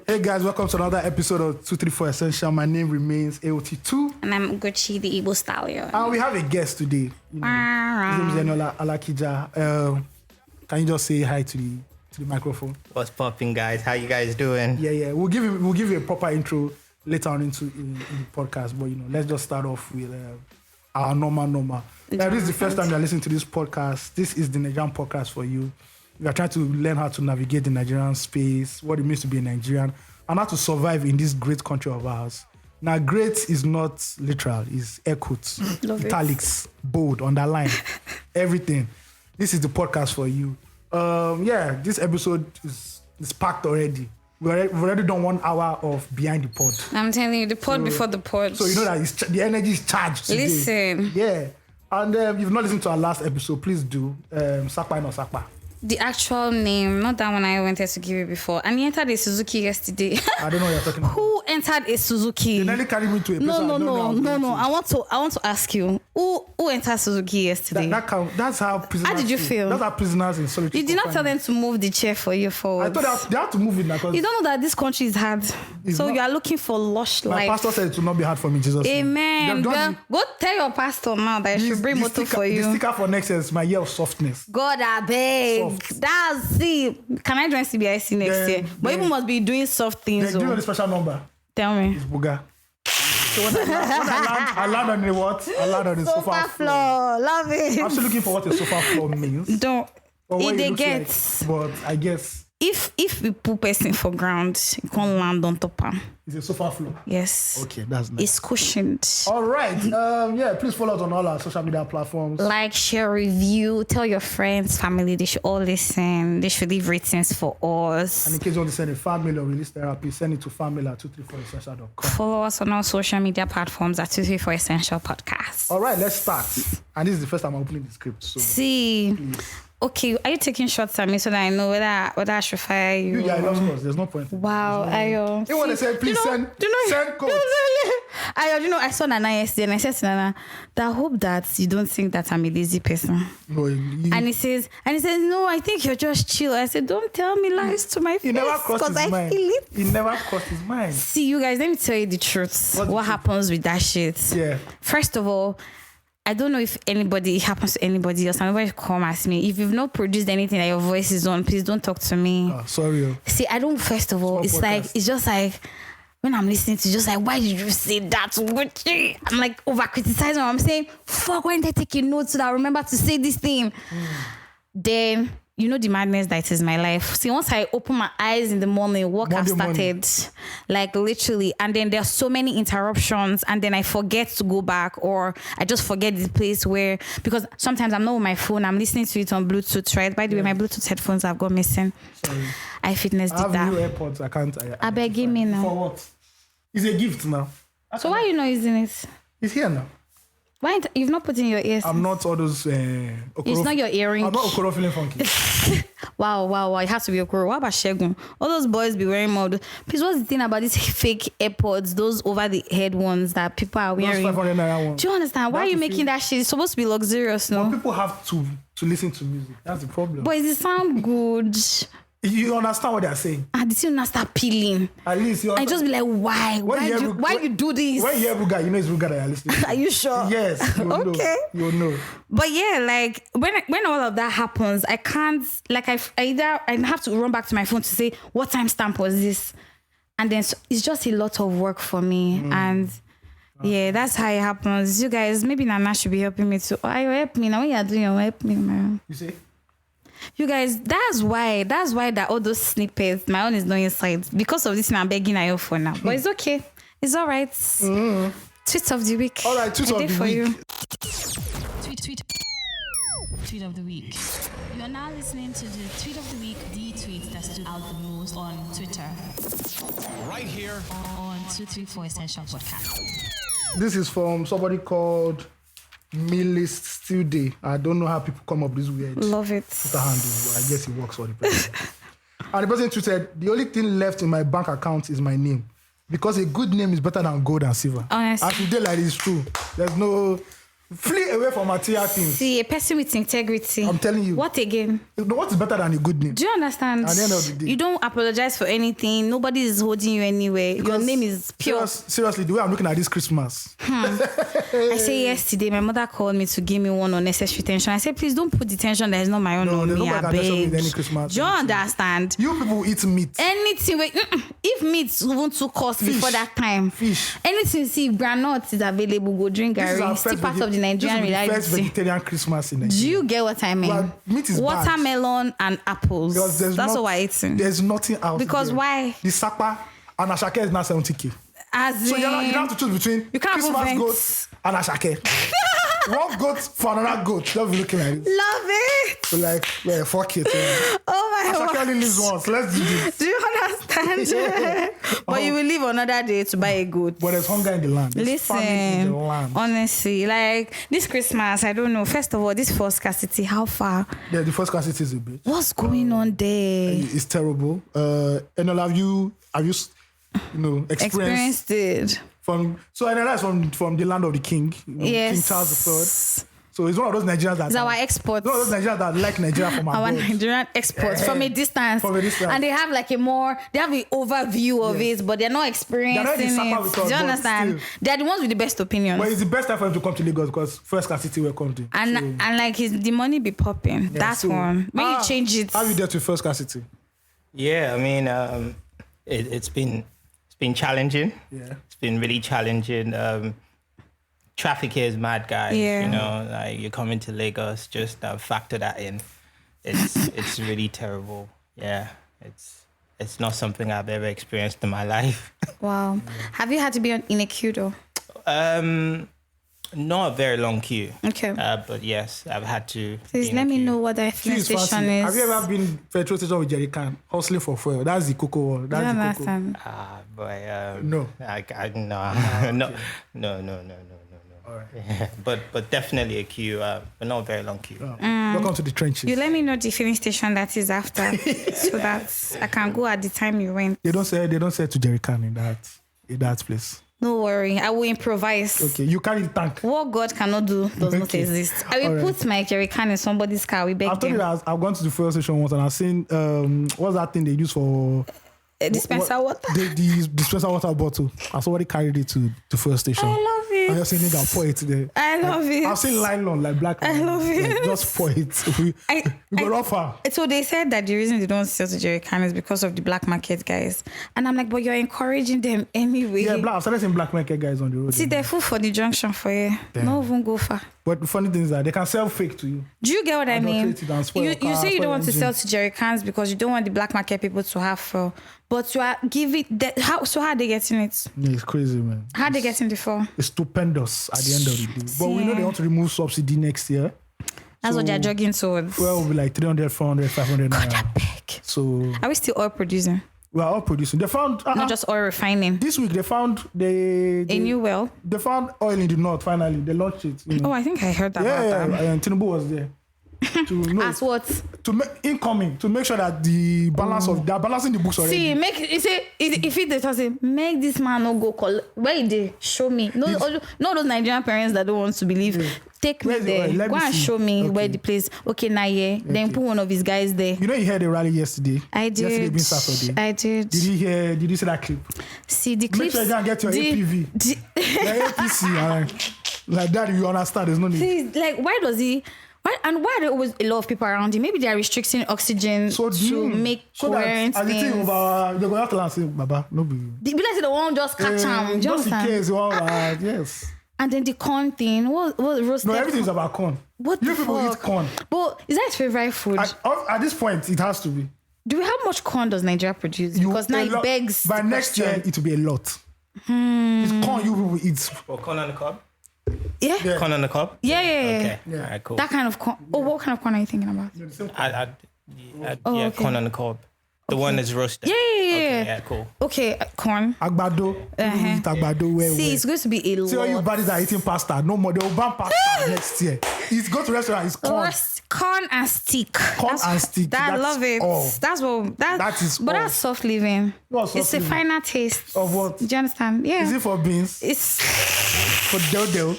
Hey guys, welcome to another episode of 234 Essential. My name remains AOT2. And I'm Ugochi, the Igbo stallion. And we have a guest today. His name is Eniola Alakija. Can you just say hi to the microphone? What's popping, guys? How you guys doing? Yeah. We'll give you a proper intro later on in the podcast. But let's just start off with our normal. This is the first time you're listening to this podcast. This is the Nigerian podcast for you. We are trying to learn how to navigate the Nigerian space, what it means to be a Nigerian, and how to survive in this great country of ours. Now, great is not literal, it's air quotes, italics, bold, underline, everything. This is the podcast for you. This episode is packed already. We've already done 1 hour of Behind the Pod. I'm telling you, the pod before the pod. So you know that the energy is charged today. Listen. Yeah. And if you've not listened to our last episode, please do. Sapa no Sapa. The actual name, not that one I wanted to give you before. And he entered a Suzuki yesterday. I don't know what you're talking about. Who entered a Suzuki? They nearly carried me to a place. No. I want to ask you, who entered Suzuki yesterday? That's how prisoners. How did you feel? That's how prisoners in solitary. You did not tell them to move the chair for you forward. I thought they had to move it because you don't know that this country is hard. So you are looking for lush life. My pastor said it will not be hard for me, Jesus. Amen. Go tell your pastor now that he should bring motor for you. The sticker for next year is my year of softness. God, I beg. Can I join CBIC next year? But you must be doing soft things. Do you know the special number? Tell me. It's Buga. So when I land on the what? I land on the sofa floor. Love it. I'm still looking for what a sofa floor means. Don't. If they get. But I guess. If we put person for ground, you can't land on top. It's a sofa floor. Yes. Okay, that's nice. It's cushioned. All right. Please follow us on all our social media platforms. Like, share, review, tell your friends, family, they should all listen. They should leave ratings for us. And in case you want to send a fan mail or release therapy, send it to fanmail@234essential.com. Follow us on all social media platforms at 234 Essential Podcast. All right, let's start. And this is the first time I'm opening the script. So please. Okay, are you taking shots at me so that I know whether I should fire you? Yeah, I lost course. There's no point. Wow, Ayo. You want to say, please send code. Ayo, I saw Nana yesterday and I said to Nana that I hope that you don't think that I'm a lazy person. No, and he says, no, I think you're just chill. I said, don't tell me lies to my face. He never crossed his mind. Feel it. He never crossed his mind. See, you guys, let me tell you the truth. What happens with that shit? Yeah. First of all, I don't know if it happens to anybody else. Nobody come ask me. If you've not produced anything that your voice is on, please don't talk to me. Oh, sorry. See, I don't, first of all, it's just like, when I'm listening to just like, why did you say that? I'm like over criticizing. I'm saying, fuck, why didn't I take a note so that I remember to say this thing? Then, you know the madness that is my life. See, once I open my eyes in the morning, work has started. Like literally. And then there's so many interruptions and then I forget to go back or I just forget the place where, because sometimes I'm not with my phone, I'm listening to it on Bluetooth, right? By the way, my Bluetooth headphones have gone missing. Sorry. iFitness did that. I have new AirPods. I can't. I beg, give me now. For what? It's a gift now. So why are you not using it? It's here now. Why you've not put in your ears? I'm not all those. It's not your earring. I'm not Okoro feeling funky. Wow! It has to be Okoro. What about Shegun? All those boys be wearing more. Please, what's the thing about these fake AirPods? Those over the head ones that people are wearing. Those 500 Naira ones. Do you understand? Why are you making that shit? It's supposed to be luxurious, no? But people have to listen to music. That's the problem. But does it sound good? You understand what they're saying? And the thing start peeling. At least I just be like, why? Why you do this? When you hear Ruga, you know it's Ruga that you're listening to. Are you sure? Yes. Okay. You'll know. But yeah, like when all of that happens, I can't, like I have to run back to my phone to say, what time stamp was this? And then it's just a lot of work for me. And yeah, that's how it happens. You guys, maybe Nana should be helping me too. Oh, you help me now. When you're doing it, help me, man. You see? You guys, that's why that all those snippets, my own is not inside. Because of this, I'm begging I for now. But it's okay. It's all right. Tweet of the week. All right, tweet of the week. Tweet of the week. You are now listening to the tweet of the week, the tweet that stood out the most on Twitter. Right here on 234 Essential Podcast. This is from somebody called Milist Still Day. I don't know how people come up with this weird. Love it. handle. I guess it works for the person. And the person tweeted, the only thing left in my bank account is my name. Because a good name is better than gold and silver. Honestly. And today, like, it's true. There's no Flee away from material things. See, a person with integrity. I'm telling you. What again? What is better than a good name? Do you understand? At the end of the day. You don't apologize for anything. Nobody is holding you anywhere. Your name is pure. Seriously, the way I'm looking at this Christmas. I say yesterday, my mother called me to give me one unnecessary tension. I said, please don't put the tension that is not my own on me. I beg. Any Christmas. Do you understand? You people eat meat. Anything. If meat even too cost before that time. Fish. Anything, see, granite is available. Go drink Gary. Still part of the Nigerian reality. First vegetarian Christmas in Nigeria. Do you get what I mean? Well, meat is watermelon and apples. That's what we're eating. There's nothing else. Because there. why? The sapa and ashake is now 70K. So you don't have to choose between Christmas goats and ashake. One goat for another goat. Just looking like this. Love it. So like, yeah, fuck it. Yeah. Oh my God. Ashake only lives once. Let's do this. Do you understand? But you will leave another day to buy a goat. But there's hunger in the land. There's famine in the land. Honestly, like this Christmas, I don't know. First of all, this first scarcity, how far? Yeah, the first scarcity is a bit. What's going on there? It's terrible. Eniola, have you experienced it? Eniola is from the land of the king. Yes. King Charles III. So it's one of those Nigerians that... It's our exports. One of those Nigerians that like Nigeria from abroad. Our Nigerian exports from a distance. From a distance. And they have like they have an overview of it, but they're not experiencing it. Do you understand? They're the ones with the best opinions. But it's the best time for him to come to Lagos because first scarcity will come to. And like the money be popping. Yeah, that's one. When you change it. How you dealt with first scarcity? Yeah, I mean, it's been challenging. Yeah. It's been really challenging. Traffic here is mad, guys. Yeah. You know, like you're coming to Lagos, just factor that in. It's really terrible. Yeah, it's not something I've ever experienced in my life. Wow. Have you had to be in a queue though? Not a very long queue. Okay. But yes, I've had to. Please let me know what the fuel station is. Have you ever been petrol station with jerry can hustling for fuel? That's the cocoa one. That's the cocoa. Boy. No. No. All right. But definitely a queue, but not a very long queue. Welcome to the trenches. You let me know the filling station that is after, so that I can go at the time you went. They don't say to jerry can in that place. No worry, I will improvise. Okay, you carry the tank. What God cannot do does not exist. I will put my jerry can in somebody's car. We beg I've told you them. that I've gone to the fuel station once and I've seen what's that thing they use for dispenser water. The dispenser water bottle. And somebody carried it to the fuel station. I love it. I just seen it and pour it there. I love it. I've seen nylon like black. I love it. Like, just pour it. We got offer. So they said that the reason they don't sell to jerry can is because of the black market guys. And I'm like, but you're encouraging them anyway. Yeah, I've started seeing black market guys on the road. See, they're full for the junction for you. Damn. No even go far. But the funny thing is that they can sell fake to you. Do you get what I mean? You say you don't want to engine. sell to jerry cans because you don't want the black market people to have fuel. But you are giving that. How are they getting it? Yeah, it's crazy, man. How are they getting the fuel? It's stupendous at the end of the day. But we know they want to remove subsidy next year. That's what they're jogging towards. Well, will be like 300, 400, 500 naira. So are we still oil producing? We are all producing. They found not just oil refining. This week they found a new well. They found oil in the north. Finally, they launched it. Oh, I think I heard about that. Yeah, and Tinubu was there. As what? Incoming to make sure that the balance of they're balancing the books already. See, if it does say make this man not go call where they show me. No those Nigerian parents that don't want to believe. Yeah. Take me there. Go and show me where the place. Okay, Naira. Then put one of his guys there. You know you heard the rally yesterday. I did. Yesterday being Saturday. I did. Did you see that clip? See the clip. Make sure you can get your APV. Your APC. Like that, you understand. There's no need. See, like why are there always a lot of people around him? Maybe they are restricting oxygen to make coherent things. They're going to have to say, Baba, no be. They be like they won't just catch him. Just in case, yes. And then the corn thing, what roasted? No, everything's about corn. What the people fuck? Eat corn. But is that his favorite food? At this point, it has to be. How much corn does Nigeria produce? Because now it begs. By next year, it will be a lot. It's corn you people eat. Or corn on the cob? Yeah. Corn on the cob? Yeah. Okay. All right, cool. That kind of corn. Oh, what kind of corn are you thinking about? Corn on the cob. The one that's roasted. Yeah. Okay, yeah, cool. Okay, corn. Agbado. Eat agbado. See, it's going to be a lot. See all you buddies are eating pasta. No more. They will ban pasta next year. It's go to restaurant. It's corn. Corn and stick. I love it. All. That is. But that's soft living. It's a finer taste. Of what? Do you understand? Yeah. Is it for beans? It's for dodo.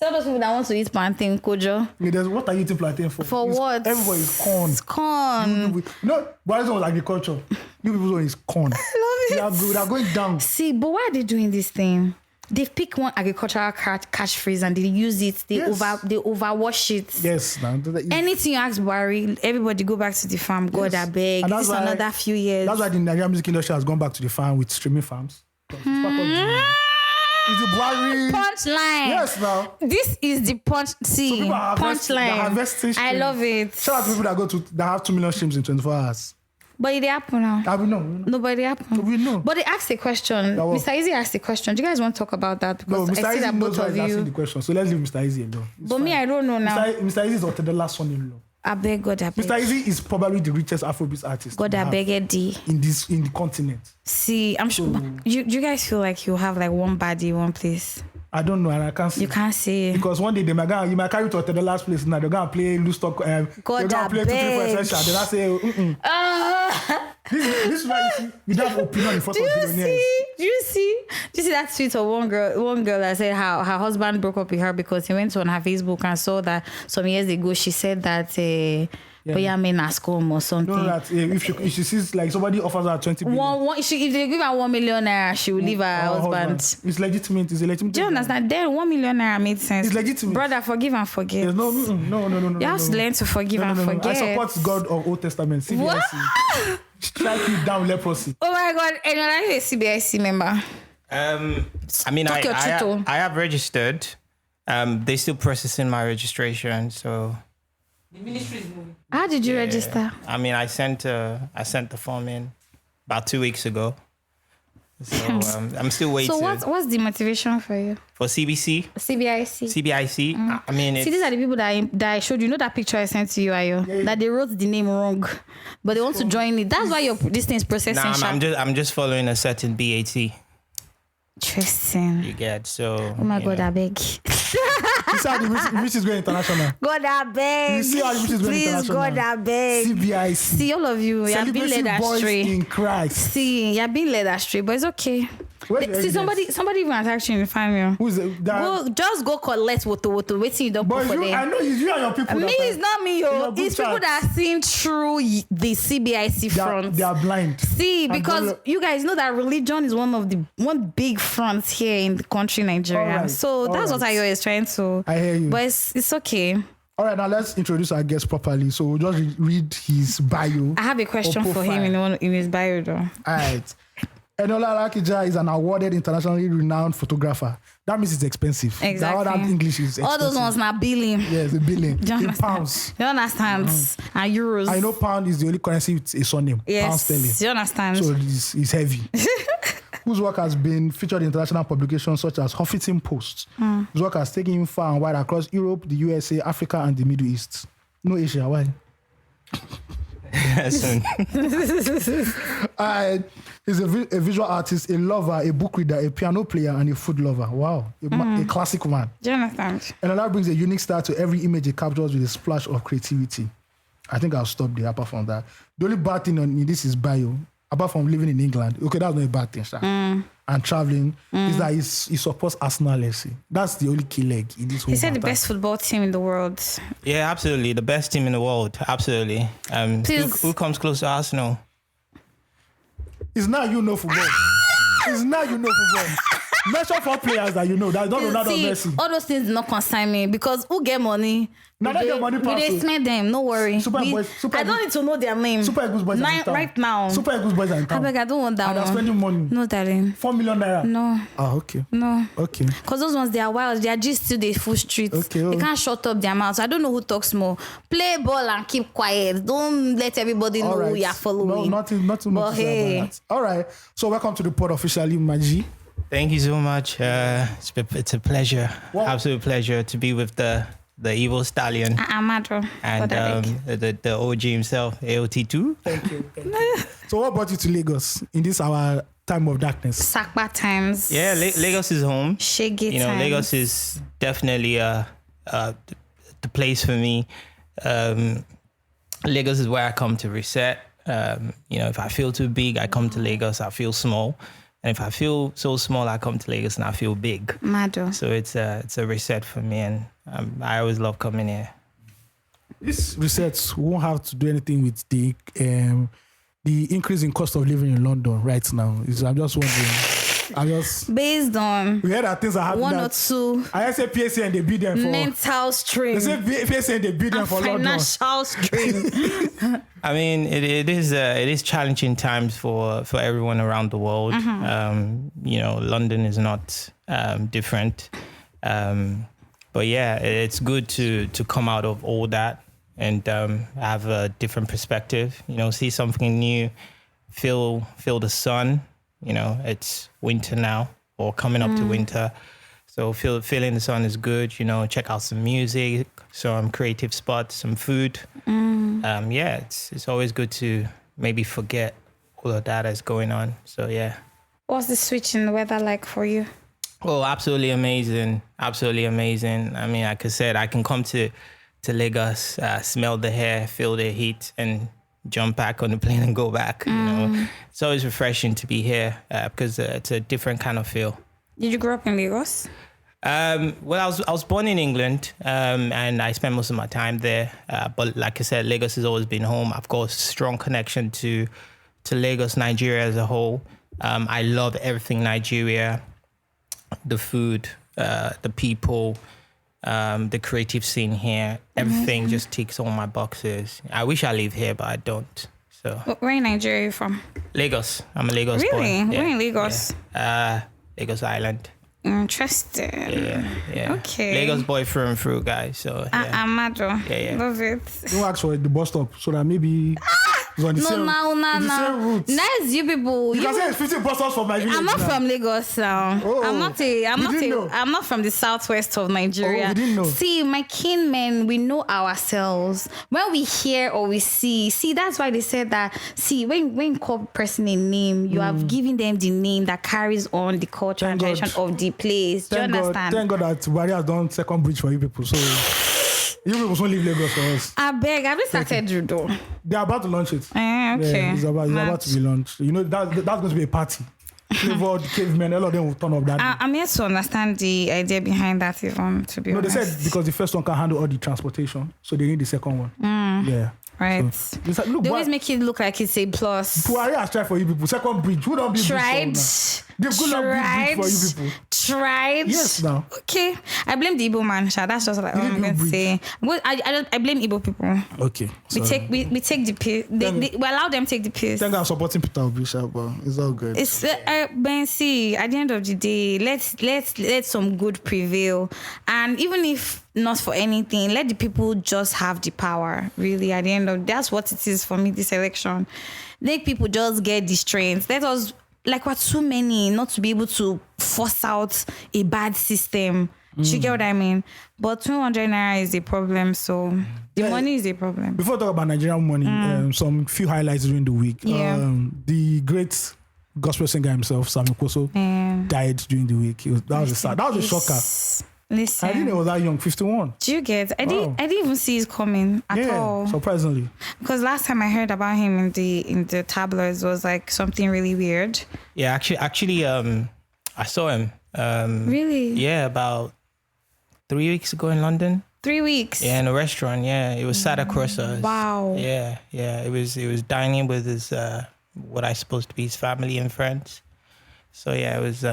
So those people that want to eat plantain, Kojo. What are you eating plantain for? For what? Everybody is corn. It's corn. You know, Buhari's one was agriculture. You people is corn. I love it. They are going down. See, but why are they doing this thing? They pick one agricultural catchphrase and they use it. They overwash it. Yes. Anything you ask Buhari, everybody go back to the farm. God, I beg. This is another few years. That's why the Nigerian music industry has gone back to the farm with streaming farms. It's part of the Buhari punchline. Yes, now. This is the punchline. I love it. Shout out to people that have 2 million streams in 24 hours. But it happened now. We know. Nobody happened. We know. But they asked a question. Mr. Easy asked a question. Do you guys want to talk about that? Because no, Mr. I see that both of you asking the question. So let's leave Mr. Easy alone. But me, I don't know now. Mr. Easy is Otedola's son-in-law. I beg God, I beg. Mr. Easy is probably the richest Afrobeat artist. God, I beg Eddie. In the continent. See, I'm sure. You guys feel like you have like one body, one place. I don't know, and I can't see. You can't see. Because one day you might carry to the last place now. They're gonna play loose talk. They're gonna play 2-3 for essential. They're gonna say, This is why you see we don't have opinion in front of billionaires. Do you see that tweet of one girl that said how her husband broke up with her because he went on her Facebook and saw that some years ago she said that men ask home or something. No, that if she sees like somebody offers her 20 billion. If they give her 1 million naira, she will leave her husband. It's legitimate. It's a legitimate. Do you understand? Then 1 million naira made sense. It's legitimate. Brother, forgive and forget. No. You have to learn to forgive and forget. I support God of Old Testament. CBIC. Strike you down leprosy. Oh my God! Eniola, are you a CBIC member? I mean, I have registered. They're still processing my registration, so. The ministry is moving. How did you register? I mean, I sent the form in about 2 weeks ago. So I'm still waiting. So what's the motivation for you? For CBIC? CBIC. I mean, see, these are the people that I showed you. Know that picture I sent to you, Ayo? Yeah. That they wrote the name wrong, but they want to join it. That's why this thing is processing. I'm just following a certain BAT. Interesting. You get so. Oh my God, I beg. You see how the rich is going international. God, I beg. You see how the rich is going international. Please, God, I beg. CBIC. See, all of you, you're being led astray. In Christ. See, you're being led astray, but it's okay. See, somebody even attacked you in the family. Who's it? Just go collect woto. Waiting, you don't put for them. I know it's you and your people. Me, it's not me, yo. It's people that are seeing through the CBIC front. They are blind. See, because you guys know that religion is one big front here in the country, Nigeria. Right. So that's what I is trying to. I hear you. But it's okay. All right, now let's introduce our guest properly. So we'll just read his bio. I have a question for him in his bio, though. All right. Eniola Alakija is an awarded internationally renowned photographer. That means it's expensive. Exactly. That English is expensive. All those ones now billing. Yes, the billing. In pounds. You understand? And euros. I know pound is the only currency with a surname. Yes. Pound sterling. You understand? So it's heavy. Whose work has been featured in international publications such as Huffington Post. His work has taken him far and wide across Europe, the USA, Africa, and the Middle East. No Asia, why? He's a visual artist, a lover, a book reader, a piano player, and a food lover. Wow, a classic man. Jonathan. And that brings a unique style to every image he captures with a splash of creativity. I think I'll stop there apart from that. The only bad thing in this is bio, apart from living in England. Okay, that's not a bad thing, and traveling, is that he supports Arsenal FC. That's the only key leg in this whole He said the best football team in the world. Yeah, absolutely. The best team in the world. Absolutely. Who comes close to Arsenal? It's now you know football. Mention 4 players that you know. That don't Ronaldo Messi. All those things do not concern me because who get money? Now they get money. They smell them. No worry. I don't need to know their name. Super Eagles boys are in town. Right now. Super Eagles boys are in town. I don't want that and one. They're spending money. No, darling. 4 million naira. No. Oh, okay. No. Okay. Because those ones, they are wild. They are just still the full streets. Okay. They can't shut up their mouths. I don't know who talks more. Play ball and keep quiet. Don't let everybody know who you are following. No, nothing much to say about that. All right. So welcome to the pod officially, Maji. Thank you so much. It's a pleasure, absolute pleasure to be with the evil stallion Amado and the OG himself, AOT2. Thank you. So what brought you to Lagos in this our time of darkness? Sakpa times. Yeah, Lagos is home. Shaggy times. Lagos is definitely the place for me. Lagos is where I come to reset. If I feel too big, I come to Lagos. I feel small. And if I feel so small, I come to Lagos and I feel big. Mado. So it's a reset for me, and I always love coming here. This reset won't have to do anything with the increase in cost of living in London right now. I'm just wondering. Based on we heard that things are happening. one or two. I say PSA and they bid them for mental strain. They say PSA and they bid them for London. Financial strain. I mean, it is challenging times for everyone around the world. London is not different. But yeah, it's good to come out of all that and have a different perspective. See something new, feel the sun. It's winter now, or coming up to winter. So feeling the sun is good. Check out some music, some creative spots, some food. It's always good to maybe forget all of that that's going on. So yeah. What's the switch in the weather like for you? Oh, absolutely amazing. Absolutely amazing. I mean, like I said, I can come to Lagos, smell the air, feel the heat, and jump back on the plane and go back. It's always refreshing to be here because it's a different kind of feel. Did you grow up in Lagos? Well, I was born in England and I spent most of my time there. But like I said, Lagos has always been home. I've got a strong connection to Lagos, Nigeria as a whole. I love everything Nigeria, the food, the people, the creative scene here. Everything just ticks all my boxes. I wish I lived here, but I don't. So. Where in Nigeria are you from? Lagos. I'm a Lagos boy. Really? Yeah. Where in Lagos? Yeah. Lagos Island. Interesting. Yeah. Okay. Lagos boy through and through, guys. So yeah. Amado. Yeah. Love it. Don't ask for the bus stop so that maybe it's on the same route. Nice, you people. You can say it's 15 bus stops from my village. I'm not from Lagos now. Oh, I'm not from the southwest of Nigeria. Oh, you didn't know. See, my kinmen, we know ourselves. When we hear or we see, that's why they said that. See, when you call a person a name, you have given them the name that carries on the culture and tradition of the place. Do you understand? Thank God that Buhari has done second bridge for you people. So you people won't leave Lagos for us. I beg, I've started judo. They're about to launch it. Okay. Yeah, it's about to be launched. That's going to be a party. Flavored cavemen, all of them will turn up that. I'm yet to understand the idea behind that, even, to be honest. They said because the first one can handle all the transportation, so they need the second one. Yeah. Right. So, like, look, they always make it look like it's a plus. Buhari has tried for you people. Second bridge. Who don't be tried. They've got bridge for you people. Tried. Yes, now. Okay. I blame the Igbo man. That's just like I'm going to say. I blame Igbo people. Okay. We take the piss. We allow them take the piss. Thank God I'm supporting Peter Obi, but it's all good. It's Ben, see, at the end of the day, let some good prevail. And even if not for anything, let the people just have the power. Really, at the end of that's what it is for me. This election, let people just get the strength. Let us, like, we're too many not to be able to force out a bad system. Do you get what I mean? But 200 Naira is a problem, so the money is a problem. Before we talk about Nigerian money, some few highlights during the week. Yeah. The great gospel singer himself, Samuel Koso, died during the week. That was a shocker. Listen, I didn't know he was that young, 51. Do you get? I didn't even see it coming at all. Surprisingly. Because last time I heard about him in the tabloids was like something really weird. Yeah, actually, I saw him. Really? Yeah, about 3 weeks ago in London. 3 weeks. Yeah, in a restaurant. Yeah, it was sat across us. Wow. Yeah. It was dining with his what I supposed to be his family and friends. So yeah, it was.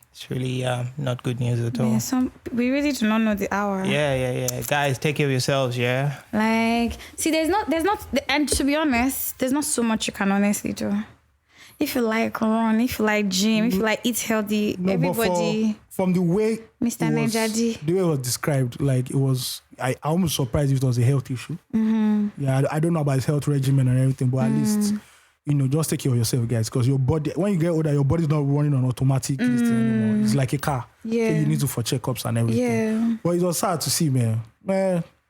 It's really not good news at all. Yeah, we really do not know the hour. Yeah. Guys, take care of yourselves, yeah? Like, see, there's not, and to be honest, there's not so much you can honestly do. If you like run, if you like gym, if you like eat healthy, everybody. From the way Mr. Nejadi. The way it was described, like, it was, I almost surprised if it was a health issue. Yeah, I don't know about his health regimen and everything, but at least, just take care of yourself, guys, because your body, when you get older, your body's not running on automatic anymore. It's like a car. Yeah. So you need to for checkups and everything. Yeah. But it was sad to see, man.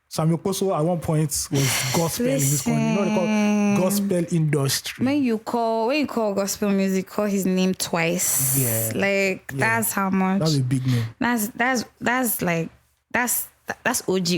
Samuel Koso at one point was gospel in this country. They call gospel industry. When you call gospel music, call his name twice. Yeah. That's how much. That's a big name. That's OG.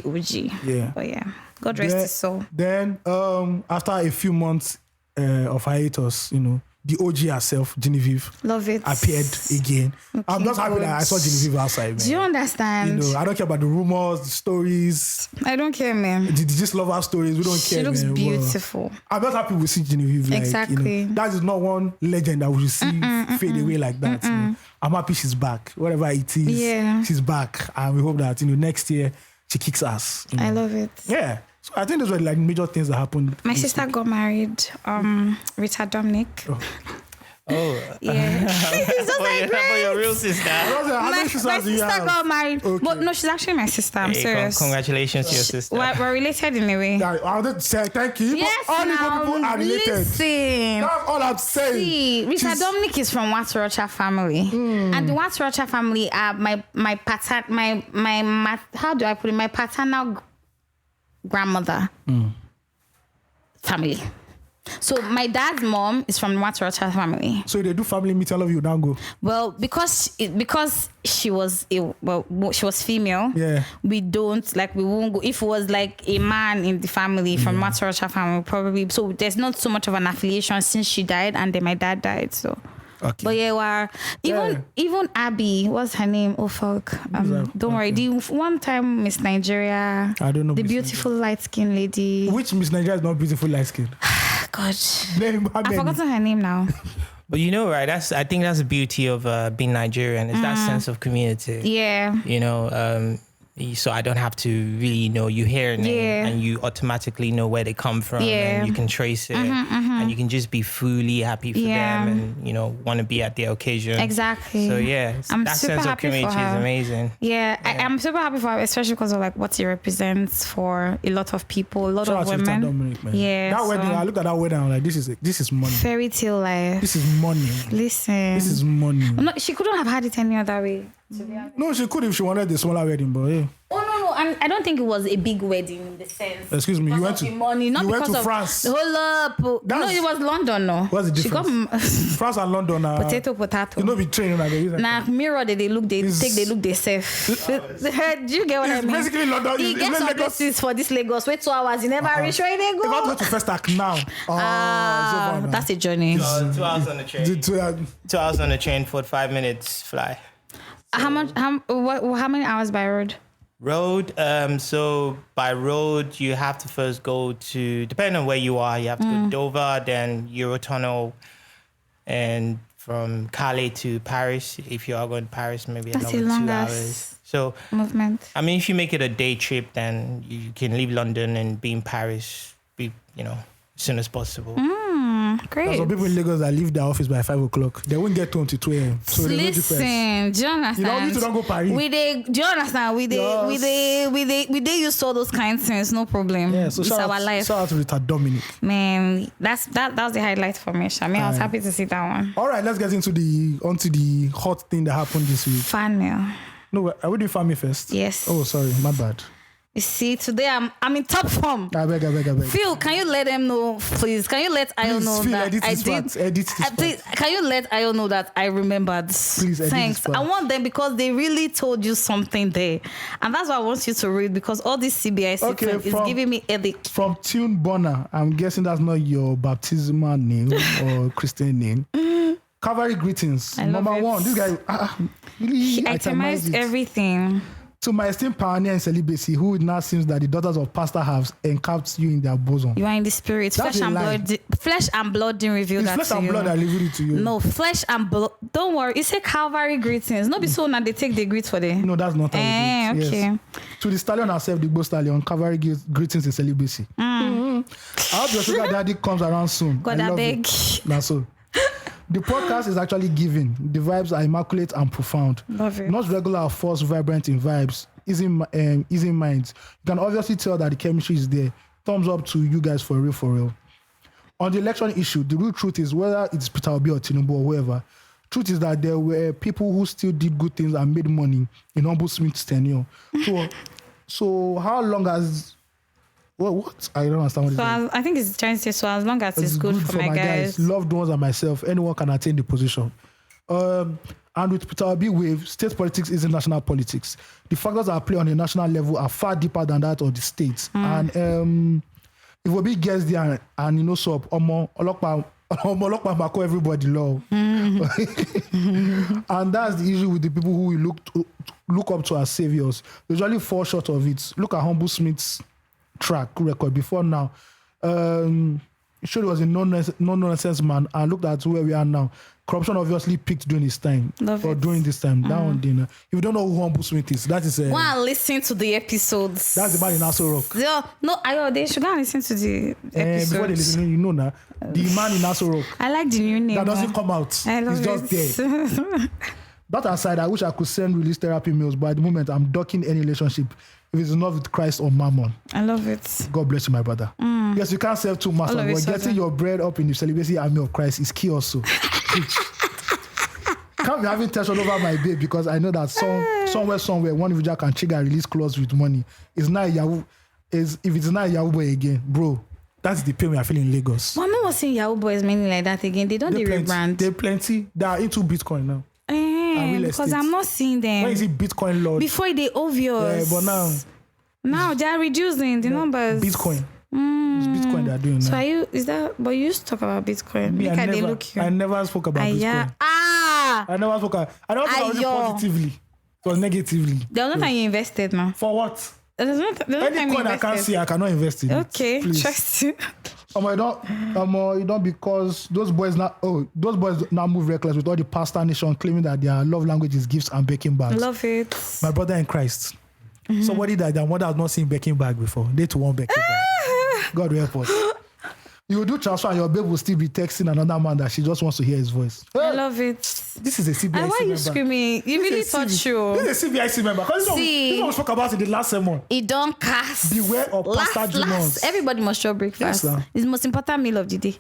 Yeah. But yeah, God rest his soul. Then after a few months of hiatus, the the OG herself, Genevieve, Love it. appeared again. I'm just happy good. that I saw Genevieve outside, man. Do you understand? I don't care about the rumors, the stories. I don't care, man. The just love her stories. We don't care. She looks man. beautiful. I'm just happy we see Genevieve. Exactly. That is not one legend that we see fade away like that. I'm happy she's back. Whatever it is, she's back. And we hope that next year she kicks ass. I love it. Yeah. So I think those were like major things that happened. My sister got married. Rita Dominic. Yeah. It's just like great. Your real sister. My sister got married. Okay. But no, she's actually my sister. I'm serious. Congratulations to your sister. We're related in a way. Yeah, I wanted to say thank you. Yes, but all Igbo now, people are related. listen. That's all I'm saying. See, Rita Dominic is from Watorocha family, and the Watorocha family are my how do I put it? My paternal grandmother family. So my dad's mom is from the Watorocha family. So they do family meet, all of you don't go. Well, because she was she was female. Yeah. We won't go. If it was like a man in the family from Watorocha family, probably. So there's not so much of an affiliation since she died, and then my dad died. So. Okay. But even Abby, what's her name? Oh fuck! Don't worry. The one time Miss Nigeria, I don't know. the Miss beautiful light skinned lady. Which Miss Nigeria is not beautiful light skin? God, Name I've forgotten her name now. But right? I think that's the beauty of being Nigerian. Is that sense of community. Yeah. So I don't have to really know. You hear a name and you automatically know where they come from, and you can trace it, and you can just be fully happy for them, and want to be at their occasion. Exactly. So super that sense of happy for community her. is amazing. Yeah, I'm super happy for her, especially because of like what it represents for a lot of people, a lot Shout of out to Rita women. Dominic, man. Yeah, That wedding, I look at that wedding, I'm like, this is money. Fairy tale life. This is money. Listen, This is money. no, she couldn't have had it any other way. No, she could if she wanted the smaller wedding, but yeah. Oh no, and I don't think it was a big wedding in the sense. Excuse me, you went to the money, not you went because to of France. the whole up. No, That's- it was London. No, What's the She got France and London are potato. You know, be training like that. Nah, mirror they look, they look, they safe. Do you get what I It's mean? basically London. He It's gets not some Lagos. places for this Lagos. Wait 2 hours, he never reach where they If I go. go to First Act now, it's over now. That's a journey. 2 hours on the train. 2 hours on the train, 45 minutes fly. How many hours by road? Road. So by road, you have to first go to, depending on where you are, you have to go to Dover, then Eurotunnel, and from Calais to Paris. If you are going to Paris, maybe That's another a long 2 ass hours. So, movement. I mean, if you make it a day trip, then you can leave London and be in Paris, as soon as possible. Great. There's some people in Lagos that leave their office by 5 o'clock. They won't get home till 2 a.m. So there's no difference. Listen, do you understand? You don't go Paris. Do you understand? We use all those kind of things, no problem. Yeah, so it's shout our life. out to Rita Dominic. Man, that was the highlight for me. I mean, I was happy to see that one. All right, let's get onto the hot thing that happened this week. Fan mail. No, are we doing family first? Yes. Oh, sorry, my bad. You see, today I'm in top form. I beg. Phil, can you let them know, please? Can you let Ayo know Phil, that edit I this did? part, edit this part. Please, can you let Ayo know that I remembered? Please, edit Thanks. this part. I want them because they really told you something there, and that's why I want you to read because all this CBIC thing is giving me headache. From Tune Bonner, I'm guessing that's not your baptismal name or Christian name. Cavalry greetings. I love Number it. one, this guy really He itemized itemized it. everything. To my esteemed pioneer in celibacy, who it now seems that the daughters of pastor have encapped you in their bosom. You are in the spirit. That's Flesh a and lie. blood. Flesh and blood didn't reveal It's that flesh to and you. blood that revealed it to you. No, flesh and blood. Don't worry. It's a Calvary greetings. Not be so now they take the greet for them. No, that's not how it is. Okay. Yes. To the stallion herself, the Igbo stallion, Cavalry greetings in celibacy. I hope your sugar daddy comes around soon. God, I love beg. it. That's so. The podcast is actually giving. The vibes are immaculate and profound. Love it. Not regular or forced, vibrant in vibes. Easy minds. You can obviously tell that the chemistry is there. Thumbs up to you guys for real. On the election issue, the real truth is whether it's Peter Obi or Tinubu or whoever, truth is that there were people who still did good things and made money in Humble Smith's tenure. So how long has... What? I don't understand what So it is. I think it's trying to say so as long as it's good for my guys. Loved ones and myself, anyone can attain the position. And with Peter Obi wave, state politics isn't national politics. The factors at play on the national level are far deeper than that of the states. And if Obi gets there and so Olokpa everybody law. And that's the issue with the people who we look up to as saviors. They usually fall short of it. Look at Humble Smith's track record before now. Sure, he was a no-nonsense man, and looked at where we are now. Corruption obviously peaked during his time. During this time. That one dinner. If you don't know who Humble Smith is, that is listen to the episodes. That's the man in Aso Rock. They should go and listen to the episodes. Before they listen, you know now. The man in Aso Rock. I like the new name. That doesn't come out. I love it's just there. That aside, I wish I could send release therapy mails, but at the moment I'm ducking any relationship if it's not with Christ or Mammon. I love it. God bless you, my brother. Yes, you can't serve two masters, but getting your bread up in the celibacy army of Christ is key also. Can't be having tension over my babe because I know that somewhere one individual can trigger a release clause with money. It's not Yahoo. If it's not Yahoo boy again, bro. That's the pain we are feeling in Lagos. Mama was saying Yahoo boys mainly like that again. They don't rebrand. They're plenty. They are into Bitcoin now. Because I'm not seeing them. When is it Bitcoin Lord? Before they obvious. But now they are reducing the numbers. Bitcoin. It's Bitcoin they are doing now. So but you used to talk about Bitcoin. I never spoke about Bitcoin. I never spoke about it positively. It was negatively. There was no time you invested now. For what? Any coin I can't see, I cannot invest in. Okay, trust you. You don't because those boys now move reckless with all the pastor nation claiming that their love language is gifts and baking bags. Love it. My brother in Christ. Somebody that their mother has not seen baking bag before. They too want baking bag. God will help us. You will do transfer and your babe will still be texting another man that she just wants to hear his voice. I love it. This is a CBIC member. Why are you screaming? You really thought you. This is a CBIC member. This is what we spoke about in the last sermon. It don't cast. Beware of Pastor Demons. Everybody must show breakfast. Yes, it's the most important meal of the day.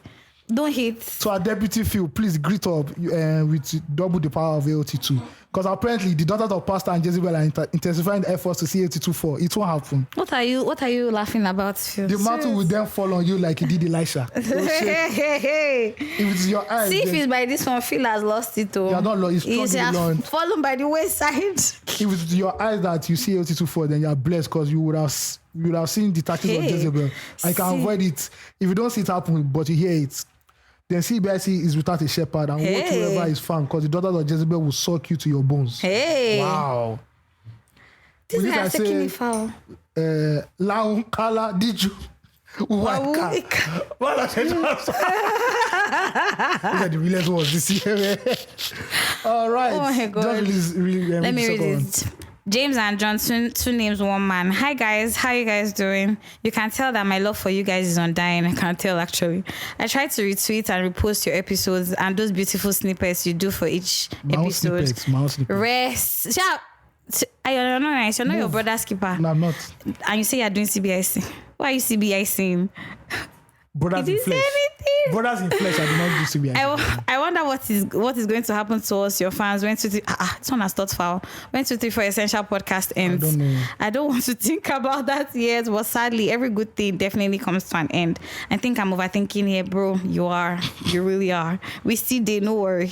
Don't hate. So our deputy Phil, please greet up with double the power of AOT2. Because apparently the daughters of Pastor and Jezebel are intensifying efforts to see AOT2 fall. It won't happen. What are you laughing about, Phil? The mantle will then fall on you like it did Elisha. Hey. If it's your eyes. See if it's by this one, Phil has lost it. You are not lost. It's fallen by the wayside. If it's your eyes that you see AOT2 fall, then you are blessed because you would have seen the tactics of Jezebel. I can avoid it. If you don't see it happen, but you hear it, then CBIC is without a shepherd and what whoever is found because the daughters of Jezebel will suck you to your bones. Wow. This guy is taking me foul. Laun Kala Diju. What I said. The realest was this year. All right. Oh my God. Let me read it. James and John, two names, one man. Hi guys, how you guys doing? You can tell that my love for you guys is undying. I can't tell actually. I try to retweet and repost your episodes and those beautiful snippets you do for each episode. Rest. Shout. You're not nice. You're not your brother's keeper. No, I'm not. And you say you're doing CBIC. Why are you CBICing? Brothers in flesh. Brothers in flesh, I do not do CBIC. I wonder what is going to happen to us, your fans, when this one has thought foul. When 234 Essential Podcast ends. I don't know. I don't want to think about that yet, but sadly, every good thing definitely comes to an end. I think I'm overthinking here, bro. You are. You really are. We still did, no worry.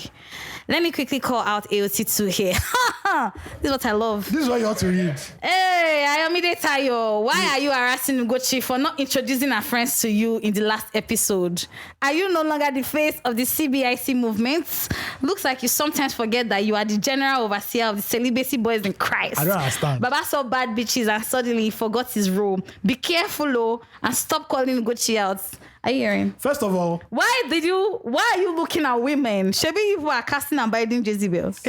Let me quickly call out AOT2 here. This is what I love. This is what you ought to read. Hey, Ayomide Tayo, why are you harassing Ugochi for not introducing her friends to you in the last episode? Are you no longer the face of the CBIC movement? Looks like you sometimes forget that you are the general overseer of the celibacy boys in Christ. I don't understand. Baba saw bad bitches and suddenly he forgot his role. Be careful, oh, and stop calling Ugochi out. Are you hearing? First of all, why are you looking at women? Shebi, you are casting and biting Jezebels.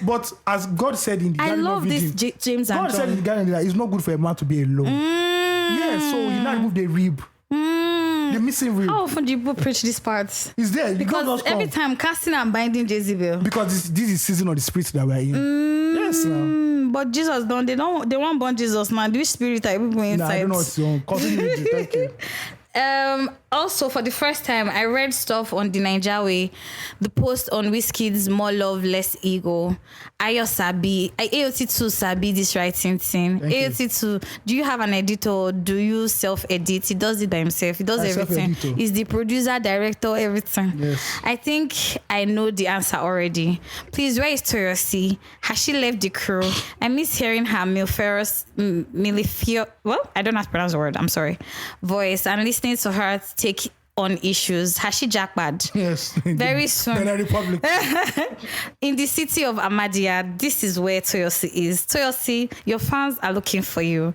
But as God said in the I Garden love of this Eden, James and God John. said in the Garden that it's not good for a man to be alone. Yeah, so he now remove the rib. The missing rib. How often do you preach this part? It's there. Because every time casting and binding Jezebel. Because this is season of the spirit that we're in. Yes, now. But Jesus they won't burn Jesus now. Which spirit are people inside? I don't know what's wrong. Continue. Thank you. Also, for the first time, I read stuff on the Naija Way, the post on Wizkid's More Love, Less Ego. AOT2 Sabi this writing thing. AOT2, do you have an editor or do you self-edit? He does it by himself. He does everything. He's the producer, director, everything. Yes. I think I know the answer already. Please, where is Toyosi? Has she left the crew? I miss hearing her I don't know how to pronounce the word, I'm sorry, voice, and listening to her take on issues. Has she jackpad? Yes. Very soon. Benin Republic. In the city of Ahmadiyya, this is where Toyosi is. Toyosi, your fans are looking for you.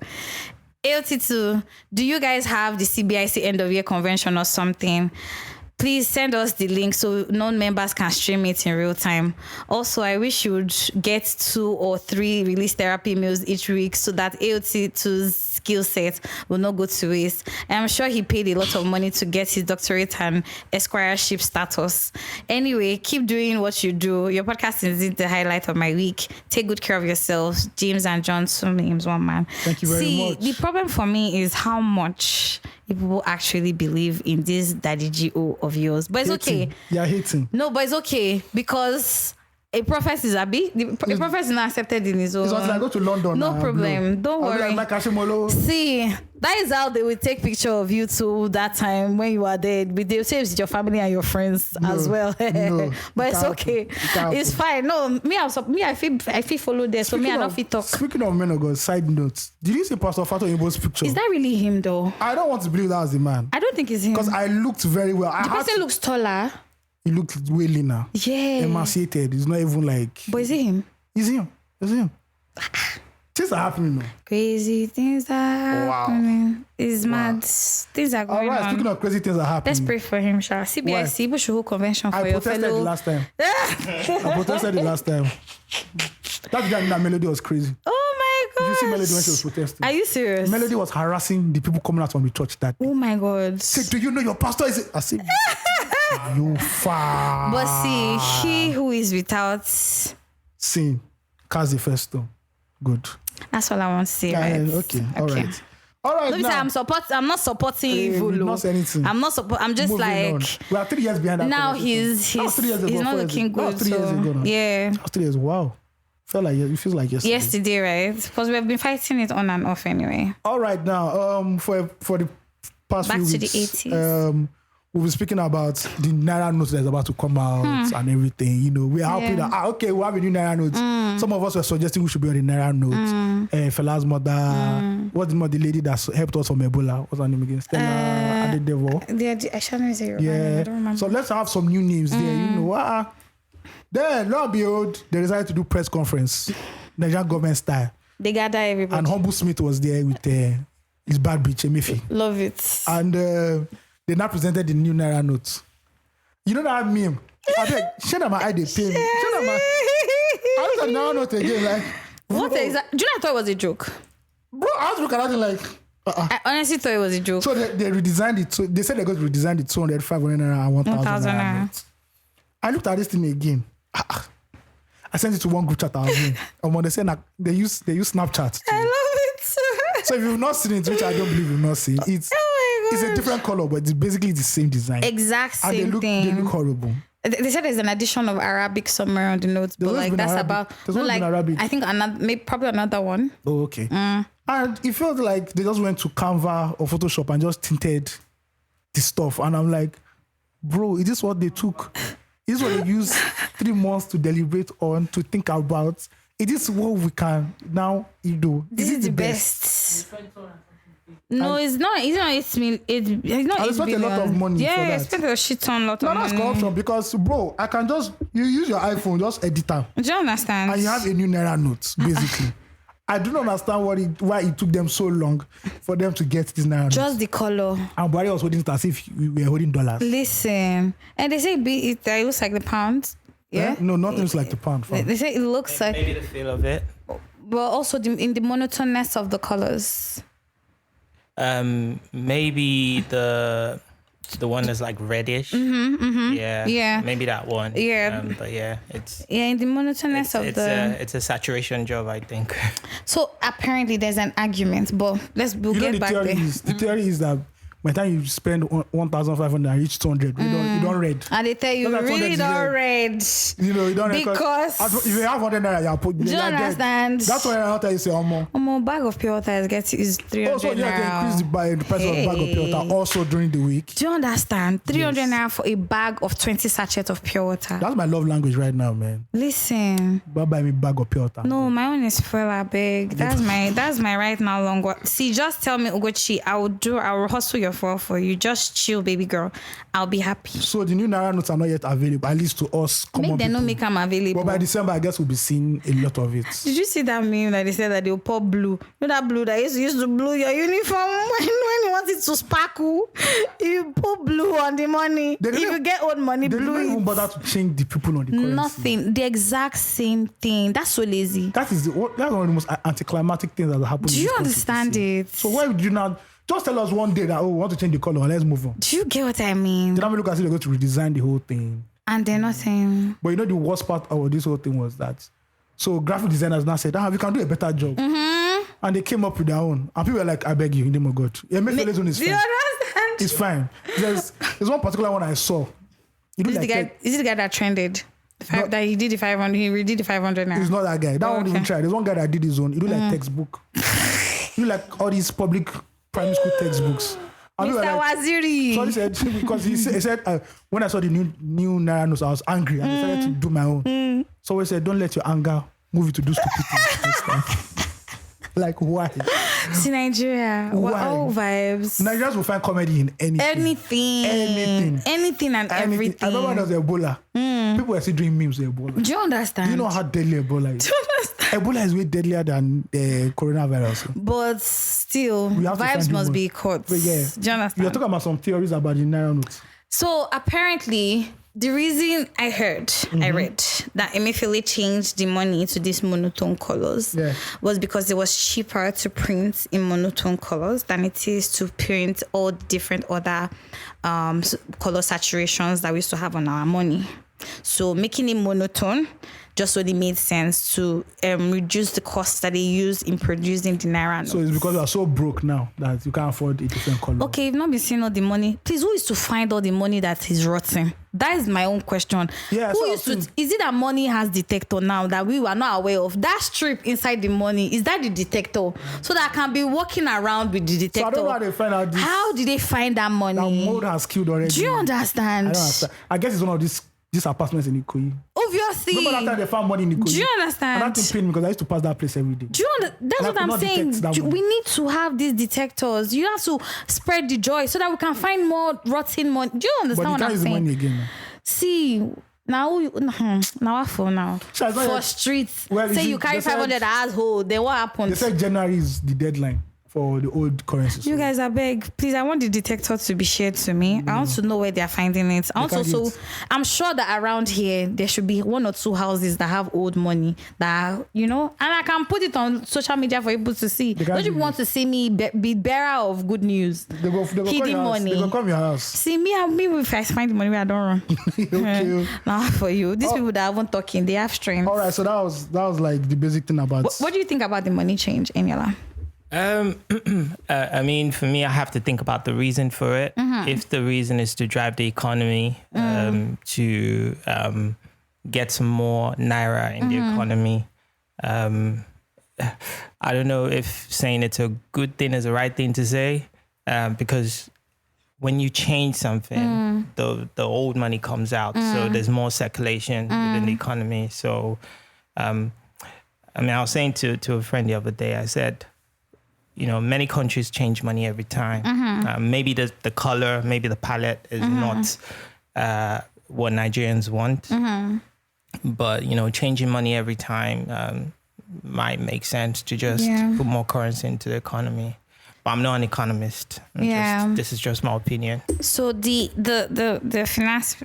AOT2, do you guys have the CBIC end of year convention or something? Please send us the link so non-members can stream it in real time. Also, I wish you would get 2 or 3 release therapy meals each week so that AOT2's skill set will not go to waste. I'm sure he paid a lot of money to get his doctorate and esquireship status. Anyway, keep doing what you do. Your podcast is the highlight of my week. Take good care of yourselves. James and John, 2 names, 1 man. Thank you very much. The problem for me is how much people actually believe in this Daddy G.O. of yours. But it's okay. You're hating. No, but it's okay because a prophet is a prophet is not accepted in his own. It's until I go to London. No problem. Don't worry. Like Ashimolo. See, that is how they will take picture of you too that time when you are dead. But they'll say it's your family and your friends as well. No, but it's okay. It's fine. No, I feel follow there. So I don't feel talk. Speaking of men of God, side notes. Did you see Pastor Fato Imbo's picture? Is that really him though? I don't want to believe that was the man. I don't think it's him. Because I looked very well. The person looks taller. He looked way leaner. Yeah. Emaciated. It's not even like... But is it him? It's him. It's him. Things are happening now. Crazy things are happening. It's mad. Things are going Alright, on. speaking of crazy things are happening. Let's pray for him, Sha. CBIC, we should hold convention for your fellow. The last time. I protested the last time. That guy in that Melody was crazy. Oh my God. Did you see Melody when she was protesting? Are you serious? Melody was harassing the people coming out from the church that day. Oh my God. Say, do you know your pastor is... I said, you far. But see, he who is without... Sin. Cast the first stone. Good. That's all I want to say, right? Okay. All right. All right. Let me say I'm not supporting evil. Not say anything. I'm just Moving like... on. We are 3 years behind that. Now he's not 4 looking years good. That was 3 years ago now. Yeah. That was 3 years. Wow. It feels like yesterday. Yesterday, right? Because we have been fighting it on and off anyway. All right, now, for the past Back few to weeks, the 80s. We'll be speaking about the Naira note that's about to come out and everything. You know, we're happy that, okay, we have a new Naira note. Some of us were suggesting we should be on the Naira note. Fela's mother, what's the lady that helped us from Ebola? What's her name again? Stella Adedevo. I shouldn't say Yeah. I don't remember. So let's have some new names there. You know, then, lo and behold, they decided to do press conference, Nigerian government style. They gather everybody. And Humble Smith was there with his bad bitch, Emefi. Love it. And they now presented the new Naira notes. You know that meme? I beg, share my eye, they pay me. Share my... I look at the Naira note again, like... What is that? Do you know I thought it was a joke? Bro, I was looking at it like... I honestly thought it was a joke. So they redesigned it. So they said they're going to redesign the 200, 500 Naira and 1,000 Naira notes. I looked at this thing again. I sent it to one group chat I was in. And when they said they use Snapchat too. I love it. So if you've not seen it, which I don't believe you've not seen, it's a different color, but it's basically the same design. Exact same and thing. They look horrible. They said there's an addition of Arabic somewhere on the notes, but like that's Arabic. about There's like Arabic. I think probably another one. Oh, okay. And it felt like they just went to Canva or Photoshop and just tinted the stuff. And I'm like, bro, is this what they took? Is this what they used 3 months to deliberate on, to think about? Is this what we can now do? This is the best. No, it's not. It's not. It's not. I spent a lot of money for that. Yeah, I spent a shit ton lot of money. No, that's corruption because, bro, I can you use your iPhone, just edit them. Do you understand? And you have a new Naira note, basically. I do not understand why it took them so long for them to get this Naira note. Just the color. And Buhari was holding it as if we were holding dollars. Listen, and they say it looks like the pound. Yeah. No, nothing's like the pound. They say it looks like. Maybe the feel of it. But also in the monotoneness of the colors. Maybe the one that's like reddish. Yeah. Maybe that one. Yeah. But yeah, it's in the monotoneness of it's a saturation job, I think. So apparently there's an argument, but we'll get back there. The theory is that by the time you spend 1,500 and reach 200, it don't read. And they tell you, Not like really 400 don't read. You know, you don't read. Because If you have 100 naira, you're put. do you understand? That's why I tell you say, A bag of pure water is 300 also, you have to naira. increase the price of a bag of pure water also during the week. Do you understand? 300 naira for a bag of 20 sachets of pure water. That's my love language right now, man. Listen. Buy me bag of pure water. No, my own is full big. That's my right now long one. See, just tell me, Ugochi, I will hustle your fall for you. Just chill, baby girl. I'll be happy. So the new Naira notes are not yet available, at least to us common Make them people. not make them available. But by December, I guess we'll be seeing a lot of it. Did you see that meme that they said that they'll pour blue? You know that blue that used to blue your uniform when you want it to sparkle? You put blue on the money. If you get old money, They blue. didn't even bother to change the people on the currency. Nothing. The exact same thing. That's so lazy. That's one of the most anticlimactic things that happened. Do you understand it? So why would you not just tell us one day that we want to change the color and let's move on? Do you get what I mean? Then I look as if they're going to redesign the whole thing. And they're nothing. But you know the worst part of this whole thing was that so graphic designers now said, we can do a better job. Mm-hmm. And they came up with their own. And people were like, I beg you, in the name of God. Emefiele's own is Do fine. you understand? It's fine. There's one particular one I saw. You Is it the guy that trended? That he did the 500, he redid the 500 now. It's not that guy. That one even tried. There's one guy that did his own. He do like textbook. You like all these public primary school textbooks. And Mr. Waziri. So he said, because he said when I saw the new Naira notes, I was angry and I decided to do my own. So he said, don't let your anger move you to do stupid things. Like, why? See, Nigeria. We're all vibes. Nigerians will find comedy in anything. Anything and everything. I remember when there was Ebola. People were still doing memes with Ebola. Do you understand? Do you know how deadly Ebola is? Do you understand? Ebola is way deadlier than coronavirus. But still, have to vibes find must humor. be caught. But yeah. Do you understand? You're talking about some theories about the Naira notes. So apparently, the reason I read that Emefiele changed the money to these monotone colors was because it was cheaper to print in monotone colors than it is to print all different other color saturations that we used to have on our money. So making it monotone just only made sense to reduce the costs that they use in producing the Naira notes. So it's because you are so broke now that you can't afford a different color. Okay, you've not been seeing all the money. Please, who is to find all the money that is rotten? That is my own question. Yeah, who is it that money has detector now that we were not aware of? That strip inside the money, is that the detector? So that I can be walking around with the detector. So I don't know how they find out this. How did they find that money? That mold has killed already. Do you understand? I don't understand. I guess it's one of these apartments in Ikoyi. Obviously. Remember that time they found money in Ikoyi? Do you understand? And that thing pained me because I used to pass that place every day. Do you That's what I'm saying. We need to have these detectors. You have to spread the joy so that we can find more rotten money. Do you understand what I'm saying? But you can't use the money again now. See, now for now. For streets. Well, say you carry 500 asshole, then what happens? They said January is the deadline for the old currencies. You guys, I beg, please, I want the detector to be shared to me. I want to know where they're finding it. I'm sure that around here, there should be 1 or 2 houses that have old money that, and I can put it on social media for people to see. Don't you want to see me be bearer of good news? They go hidden money. They go come your house. See, me if I find the money, I don't run. Okay. Now for you. These people that haven't talking, they have strength. All right, so that was like the basic thing about. What do you think about the money change, Eniola? I mean, for me, I have to think about the reason for it. If the reason is to drive the economy, to get some more Naira in the economy, I don't know if saying it's a good thing is the right thing to say, because when you change something, the old money comes out. So there's more circulation within the economy. So, I was saying to a friend the other day, I said, many countries change money every time. Maybe the color, maybe the palette is not what Nigerians want. But, changing money every time might make sense to just put more currency into the economy. But I'm not an economist. This is just my opinion. So the finance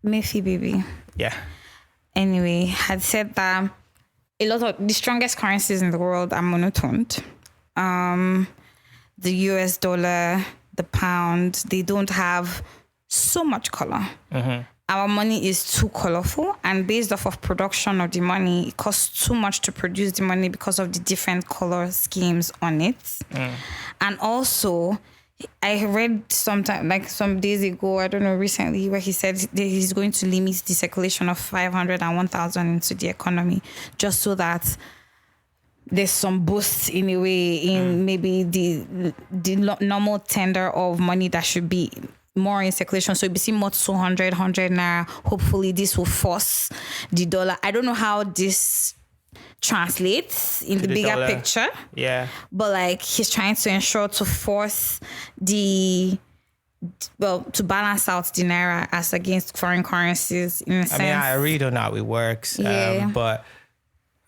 Mayfi baby. Yeah. Anyway, had said that a lot of the strongest currencies in the world are monotoned. The US dollar, the pound, they don't have so much color. Our money is too colorful, and based off of production of the money, it costs too much to produce the money because of the different color schemes on it. And also, I read sometime, like some days ago, I don't know, recently, where he said that he's going to limit the circulation of 500 and 1,000 into the economy, just so that there's some boost in a way in maybe the normal tender of money that should be more in circulation. So if you see more 200, 100 naira, hopefully this will force the dollar. I don't know how this translates in the bigger dollar. picture. Yeah. But like he's trying to ensure to force to balance out the Naira as against foreign currencies in a sense. I mean, I really don't know how it works. Yeah. But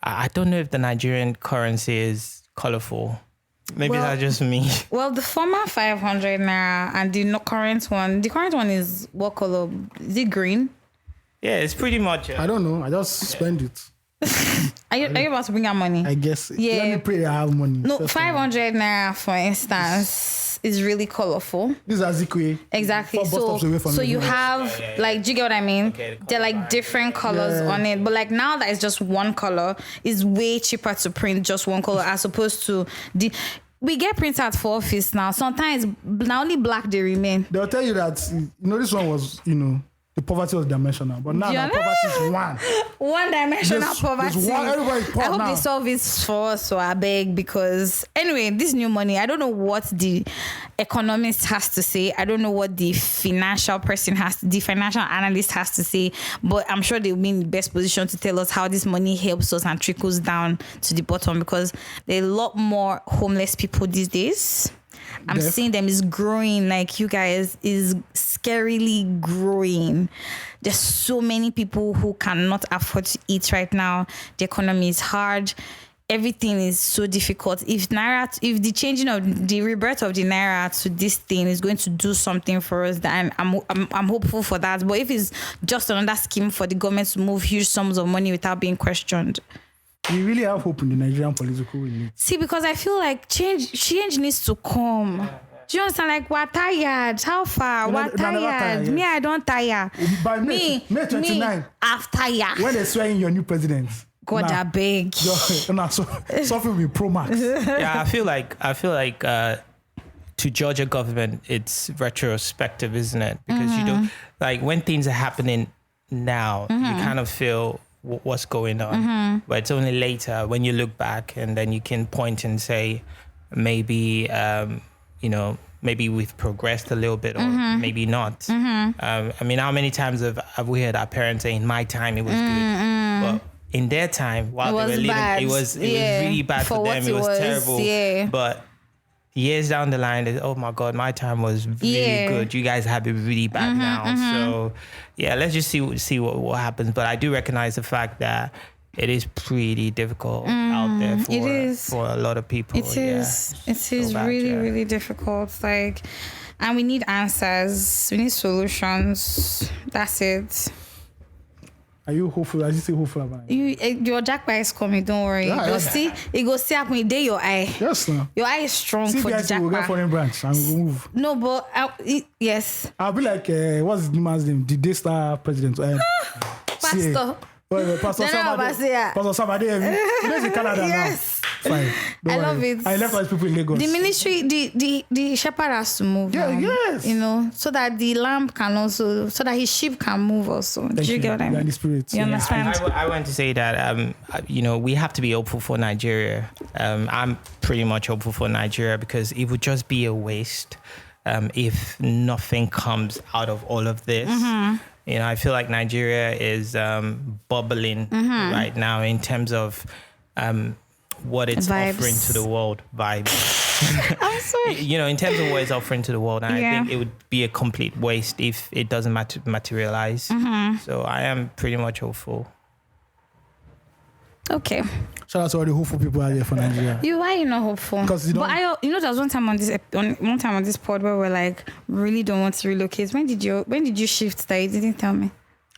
I don't know if the Nigerian currency is colorful. Maybe that's just me. Well, the former 500 Naira and the current one is what color? Is it green? Yeah, it's pretty much. I don't know. I just spend it. Are you about to bring out money? I guess. Yeah. Let me pray I have money. No, First 500 Naira, for instance, is really colorful. This is Azikwe. Exactly. 4 bus stops away from So me. you have like, do you get what I mean? Okay, the They're like different colors on it, but like now that it's just one color, it's way cheaper to print just one color as opposed to we get print out for office now. Sometimes now only black they remain. They'll tell you that this one was the poverty was dimensional, but now the poverty is one dimensional poverty. There's one, everybody's poor I hope now. they solve it for us, so I beg, because anyway, this new money, I don't know what the economist has to say. I don't know what the financial analyst has to say, but I'm sure they'll be in the best position to tell us how this money helps us and trickles down to the bottom, because there are a lot more homeless people these days. I'm seeing them is growing, like you guys, is scarily growing. There's so many people who cannot afford to eat right now. The economy is hard. Everything is so difficult. If the changing of the rebirth of the Naira to this thing is going to do something for us, then I'm hopeful for that. But if it's just another scheme for the government to move huge sums of money without being questioned, we really have hope in the Nigerian political elite. See, because I feel like change needs to come. Do you understand? Like, we're tired. How far? We're tired. Me, I don't tire. By May 29, I've tired. when they're swearing your new president. God, I beg. Something with Pro Max. Yeah, I feel like to judge a government, it's retrospective, isn't it? Because you don't, like, when things are happening now, you kind of feel what's going on, but it's only later when you look back and then you can point and say maybe maybe we've progressed a little bit or maybe not. I mean, how many times have we heard our parents say in my time it was good, but in their time while they were living it was really bad for them. It was terrible. But years down the line, oh my God, my time was really good. You guys have it really bad now. So yeah, let's just see what happens. But I do recognize the fact that it is pretty difficult out there for a lot of people. It is really difficult. Like, and we need answers. We need solutions. That's it. Are you hopeful? Are you still hopeful about it? Your jackpot is coming. Don't worry. It goes see up when your eye. Yes, no. Your eye is strong for the jackpot. We'll get foreign branch and we'll move. No, but yes. I'll be like, what's the man's name? The Daystar president. Pastor. Pastor Sabade. He lives in Canada now. Fine. I love it. I left all these people in Lagos. The ministry, the shepherd has to move. Yeah, now, yes. so that the lamb can also, so that his sheep can move also. Do you get what I mean? The spirit. You understand? I want to say that, we have to be hopeful for Nigeria. I'm pretty much hopeful for Nigeria because it would just be a waste if nothing comes out of all of this. I feel like Nigeria is bubbling right now in terms of what it's offering to the world vibes. I'm sorry. In terms of what it's offering to the world. And I think it would be a complete waste if it doesn't materialize. So I am pretty much hopeful. Okay. Shout out to all the hopeful people out there for Nigeria. Why are you not hopeful? Because there was one time on this pod where we're like, really don't want to relocate. When did you shift that? You didn't tell me.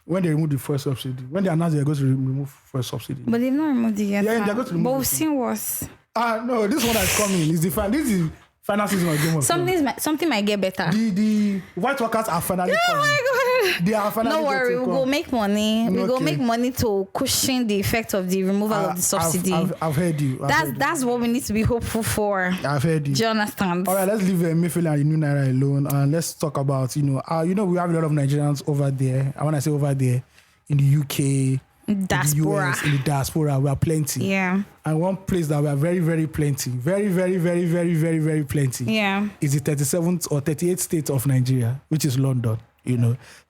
When they removed the first subsidy. When they announced they're going to remove first subsidy. But they've not removed it yet. Yeah, they're going to remove but it. we've seen worse. No, this one that's coming is this is final season of Game of Thrones. Something might get better. The white workers are finally coming. Oh my God. They are finally No worry, getting we'll go make money. We go Okay. make money to cushion the effect of the removal of the subsidy. I've heard you. That's what we need to be hopeful for. I've heard you. Do you understand? All right, let's leave Mayfield and the new Naira alone, and let's talk about we have a lot of Nigerians over there. I want to say over there in the UK, Diaspora. in the US, in the diaspora, we are plenty. Yeah. And one place that we are very, very plenty, very, very, very, very, very, very plenty. Yeah. Is the 37th or 38th state of Nigeria, which is London.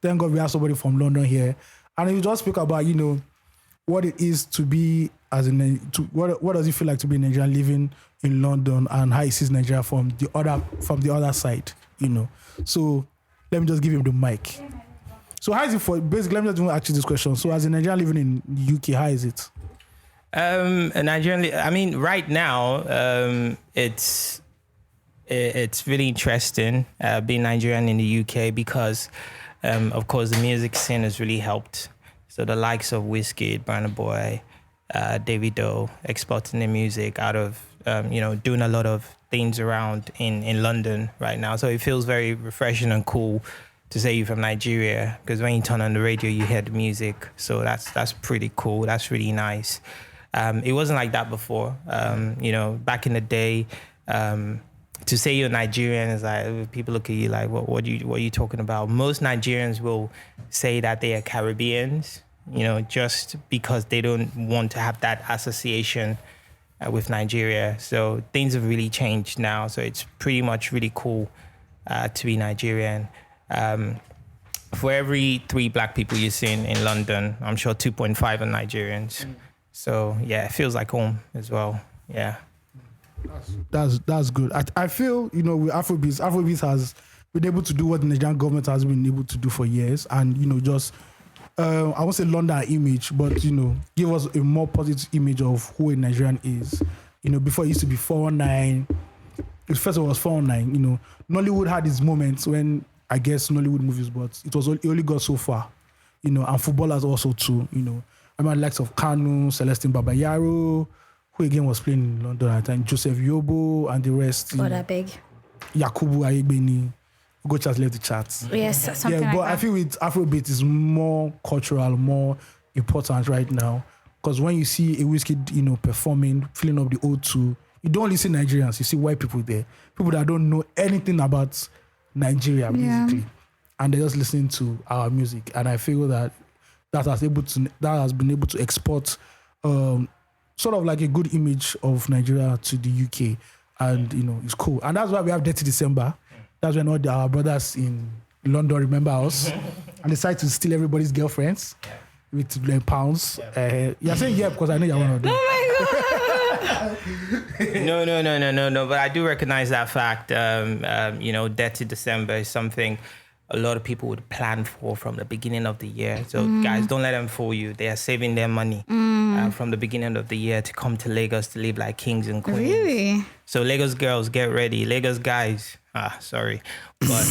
Thank God we have somebody from London here, and you just speak about what it is to be what does it feel like to be Nigerian living in London, and how he sees Nigeria from the other side. So let me just give him the mic. So how is it for basically? Let me just ask you this question. So as a Nigerian living in the UK, how is it? A Nigerian, I mean, right now, it's really interesting being Nigerian in the UK because, of course, the music scene has really helped. So the likes of Wizkid, Burna Boy, Davido, exporting their music out of, doing a lot of things around in London right now. So it feels very refreshing and cool to say you're from Nigeria, because when you turn on the radio, you hear the music. So that's pretty cool. That's really nice. It wasn't like that before. Back in the day, to say you're Nigerian is like, people look at you like, what are you talking about? Most Nigerians will say that they are Caribbeans, just because they don't want to have that association with Nigeria. So things have really changed now. So it's pretty much really cool to be Nigerian. For every 3 black people you see in London, I'm sure 2.5 are Nigerians. So yeah, it feels like home as well. Yeah. That's good. I feel, with Afrobeats has been able to do what the Nigerian government has been able to do for years, and just I won't say London image, but give us a more positive image of who a Nigerian is. Before it used to be 419. First of all, it was 419. Nollywood had its moments when I guess Nollywood movies, but it only got so far. And footballers also too. I remember the likes of Kanu, Celestine Babayaro, who again was playing in London at the time, Joseph Yobo and the rest. Oh, that big. Yakubu Ayegbeni. Ugochi has left the chat. Yes, something like but that. I feel with Afrobeat is more cultural, more important right now. Because when you see a Wizkid, performing, filling up the O2, you don't only see Nigerians, you see white people there. People that don't know anything about Nigeria, basically. And they're just listening to our music. And I feel that has been able to export sort of like a good image of Nigeria to the UK. And, it's cool. And that's why we have Dirty December. That's when all our brothers in London remember us and decide to steal everybody's girlfriends with pounds. You're saying because I know you're one of them. Oh my God. No. But I do recognize that fact. Dirty December is something a lot of people would plan for from the beginning of the year. So guys, don't let them fool you. They are saving their money from the beginning of the year to come to Lagos to live like kings and queens. Really? So Lagos girls, get ready. Lagos guys, sorry. But,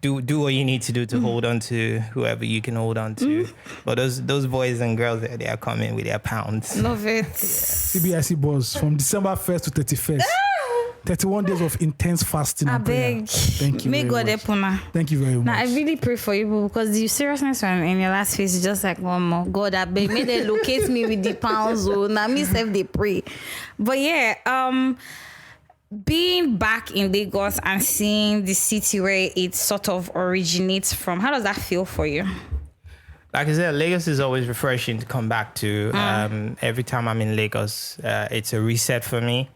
do what you need to do to hold on to whoever you can hold on to. But those boys and girls, they are coming with their pounds. Love it. CBIC boss from December 1st to 31st. 31 days of intense fasting I and prayer. beg. Thank you May very God much. help una. Thank you very much. Now, I really pray for you because the seriousness in your last face is just like, one more. God, I beg. May they locate me with the pounds. Now, me self, they pray. But yeah, being back in Lagos and seeing the city where it sort of originates from, how does that feel for you? Like I said, Lagos is always refreshing to come back to. Every time I'm in Lagos, it's a reset for me.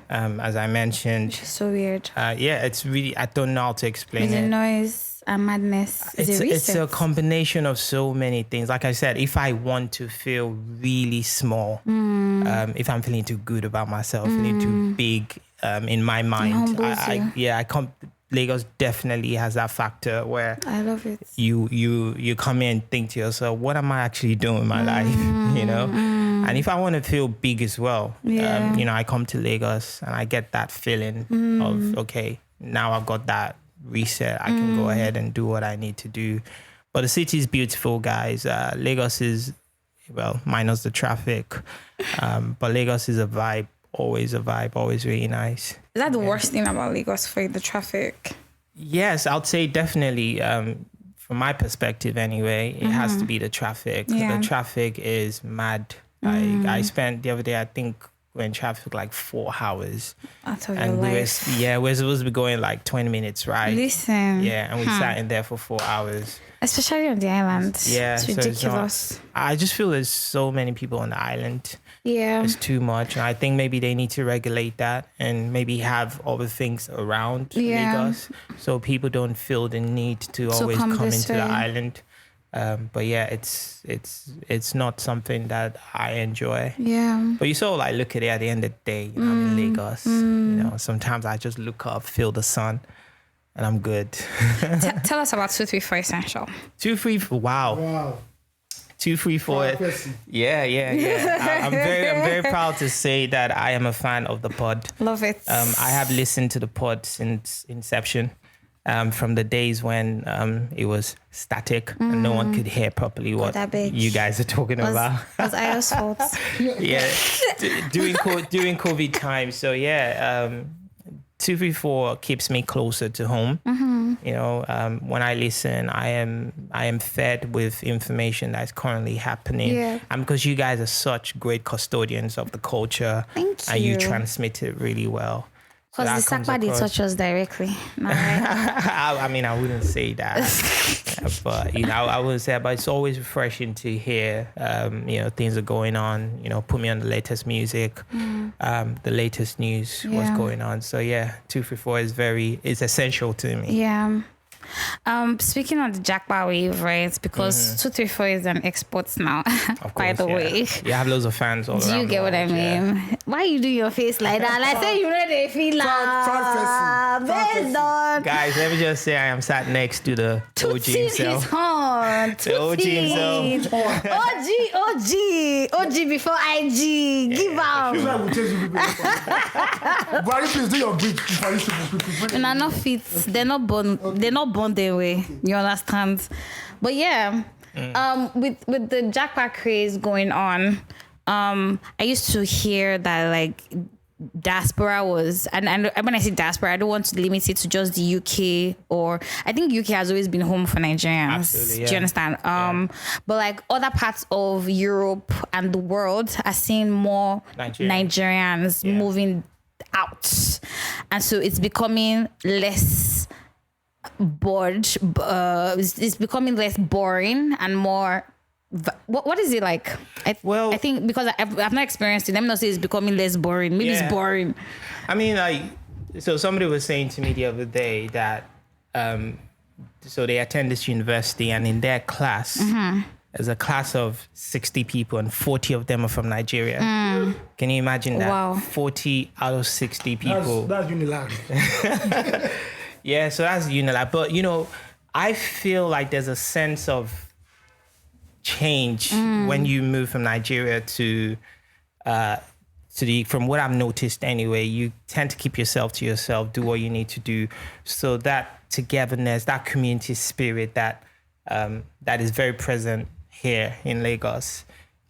As I mentioned. So weird. It's really, I don't know how to explain It's it. a noise and madness. It's a reset. It's a combination of so many things. Like I said, if I want to feel really small, if I'm feeling too good about myself, feeling too big in my mind, I come. Lagos definitely has that factor where I love it. You come in and think to yourself, what am I actually doing in my life? And if I want to feel big as well, I come to Lagos and I get that feeling of, okay, now I've got that reset. I can go ahead and do what I need to do. But the city is beautiful, guys. Lagos is, minus the traffic. But Lagos is a vibe, always really nice. Is that the worst thing about Lagos for you, the traffic? Yes, I'd say definitely. from my perspective anyway, it has to be the traffic. Yeah. The traffic is mad. Like I spent the other day, I think, in traffic like 4 hours. Out of And your life. we're supposed to be going like 20 minutes, right? Listen. Yeah, and we sat in there for 4 hours. Especially on the island. Yeah, It's so it's not- ridiculous. I just feel there's so many people on the island. Yeah. It's too much. And I think maybe they need to regulate that and maybe have other things around Lagos so people don't feel the need to always come come this into the way. island. But yeah, it's not something that I enjoy. Yeah. But you sort of like look at it at the end of the day. You know, I'm in Lagos. You know, sometimes I just look up, feel the sun, and I'm good. Tell us about 234 Essential. 234. Wow. Wow. 234. Yeah. I'm very proud to say that I am a fan of the pod. Love it. I have listened to the pod since inception. From the days when it was static and no one could hear properly what that bitch. you guys are talking about. Was Io's fault. Yeah, during COVID time. So yeah, 234 keeps me closer to home. You know, when I listen, I am fed with information that's currently happening. Yeah. And because you guys are such great custodians of the culture, Thank and you you. transmit it really well. So Because that the comes Sakpa did across. touch us directly. All right. I mean, I wouldn't say that, but you know, I wouldn't say that, but it's always refreshing to hear, you know, things are going on, you know, put me on the latest music, the latest news, what's Yeah. going on. So yeah, 234 is essential to me. Yeah. Speaking of the Jackpot wave, right? Because 234 is an export now, Of by course, the yeah. way. You have loads of fans all Do around you the get what I world, yeah. mean? Why you do your face like that? Like say you know they feel Proud person. based on Guys, let me just say I am sat next to the OG Tootie is himself. on. The OG himself. OG before IG. Give out. That's why we change the people. Buhari, please do your bridge for these people. And are not fit. They're not born. They're not born their way. You understand? But yeah, with the jackpot craze going on, I used to hear that like diaspora was, and when I say diaspora, I don't want to limit it to just the UK, or I think UK has always been home for Nigerians. Absolutely, yeah. Do you understand? But like other parts of Europe and the world are seeing more Nigerians Yeah. moving out, and so it's becoming less bored. It's becoming less boring and more. What is it like? I think because I've not experienced it. Let me not say it's becoming less boring. Maybe Yeah. it's boring. I mean, like, so somebody was saying to me the other day that, so they attend this university and in their class, there's a class of 60 people and 40 of them are from Nigeria. Can you imagine that? Wow. 40 out of 60 people. That's Unilag. Yeah, so that's Unilag. But, you know, I feel like there's a sense of change when you move from Nigeria to from what I've noticed anyway, you tend to keep yourself to yourself, do what you need to do. So that togetherness, that community spirit that that is very present here in Lagos,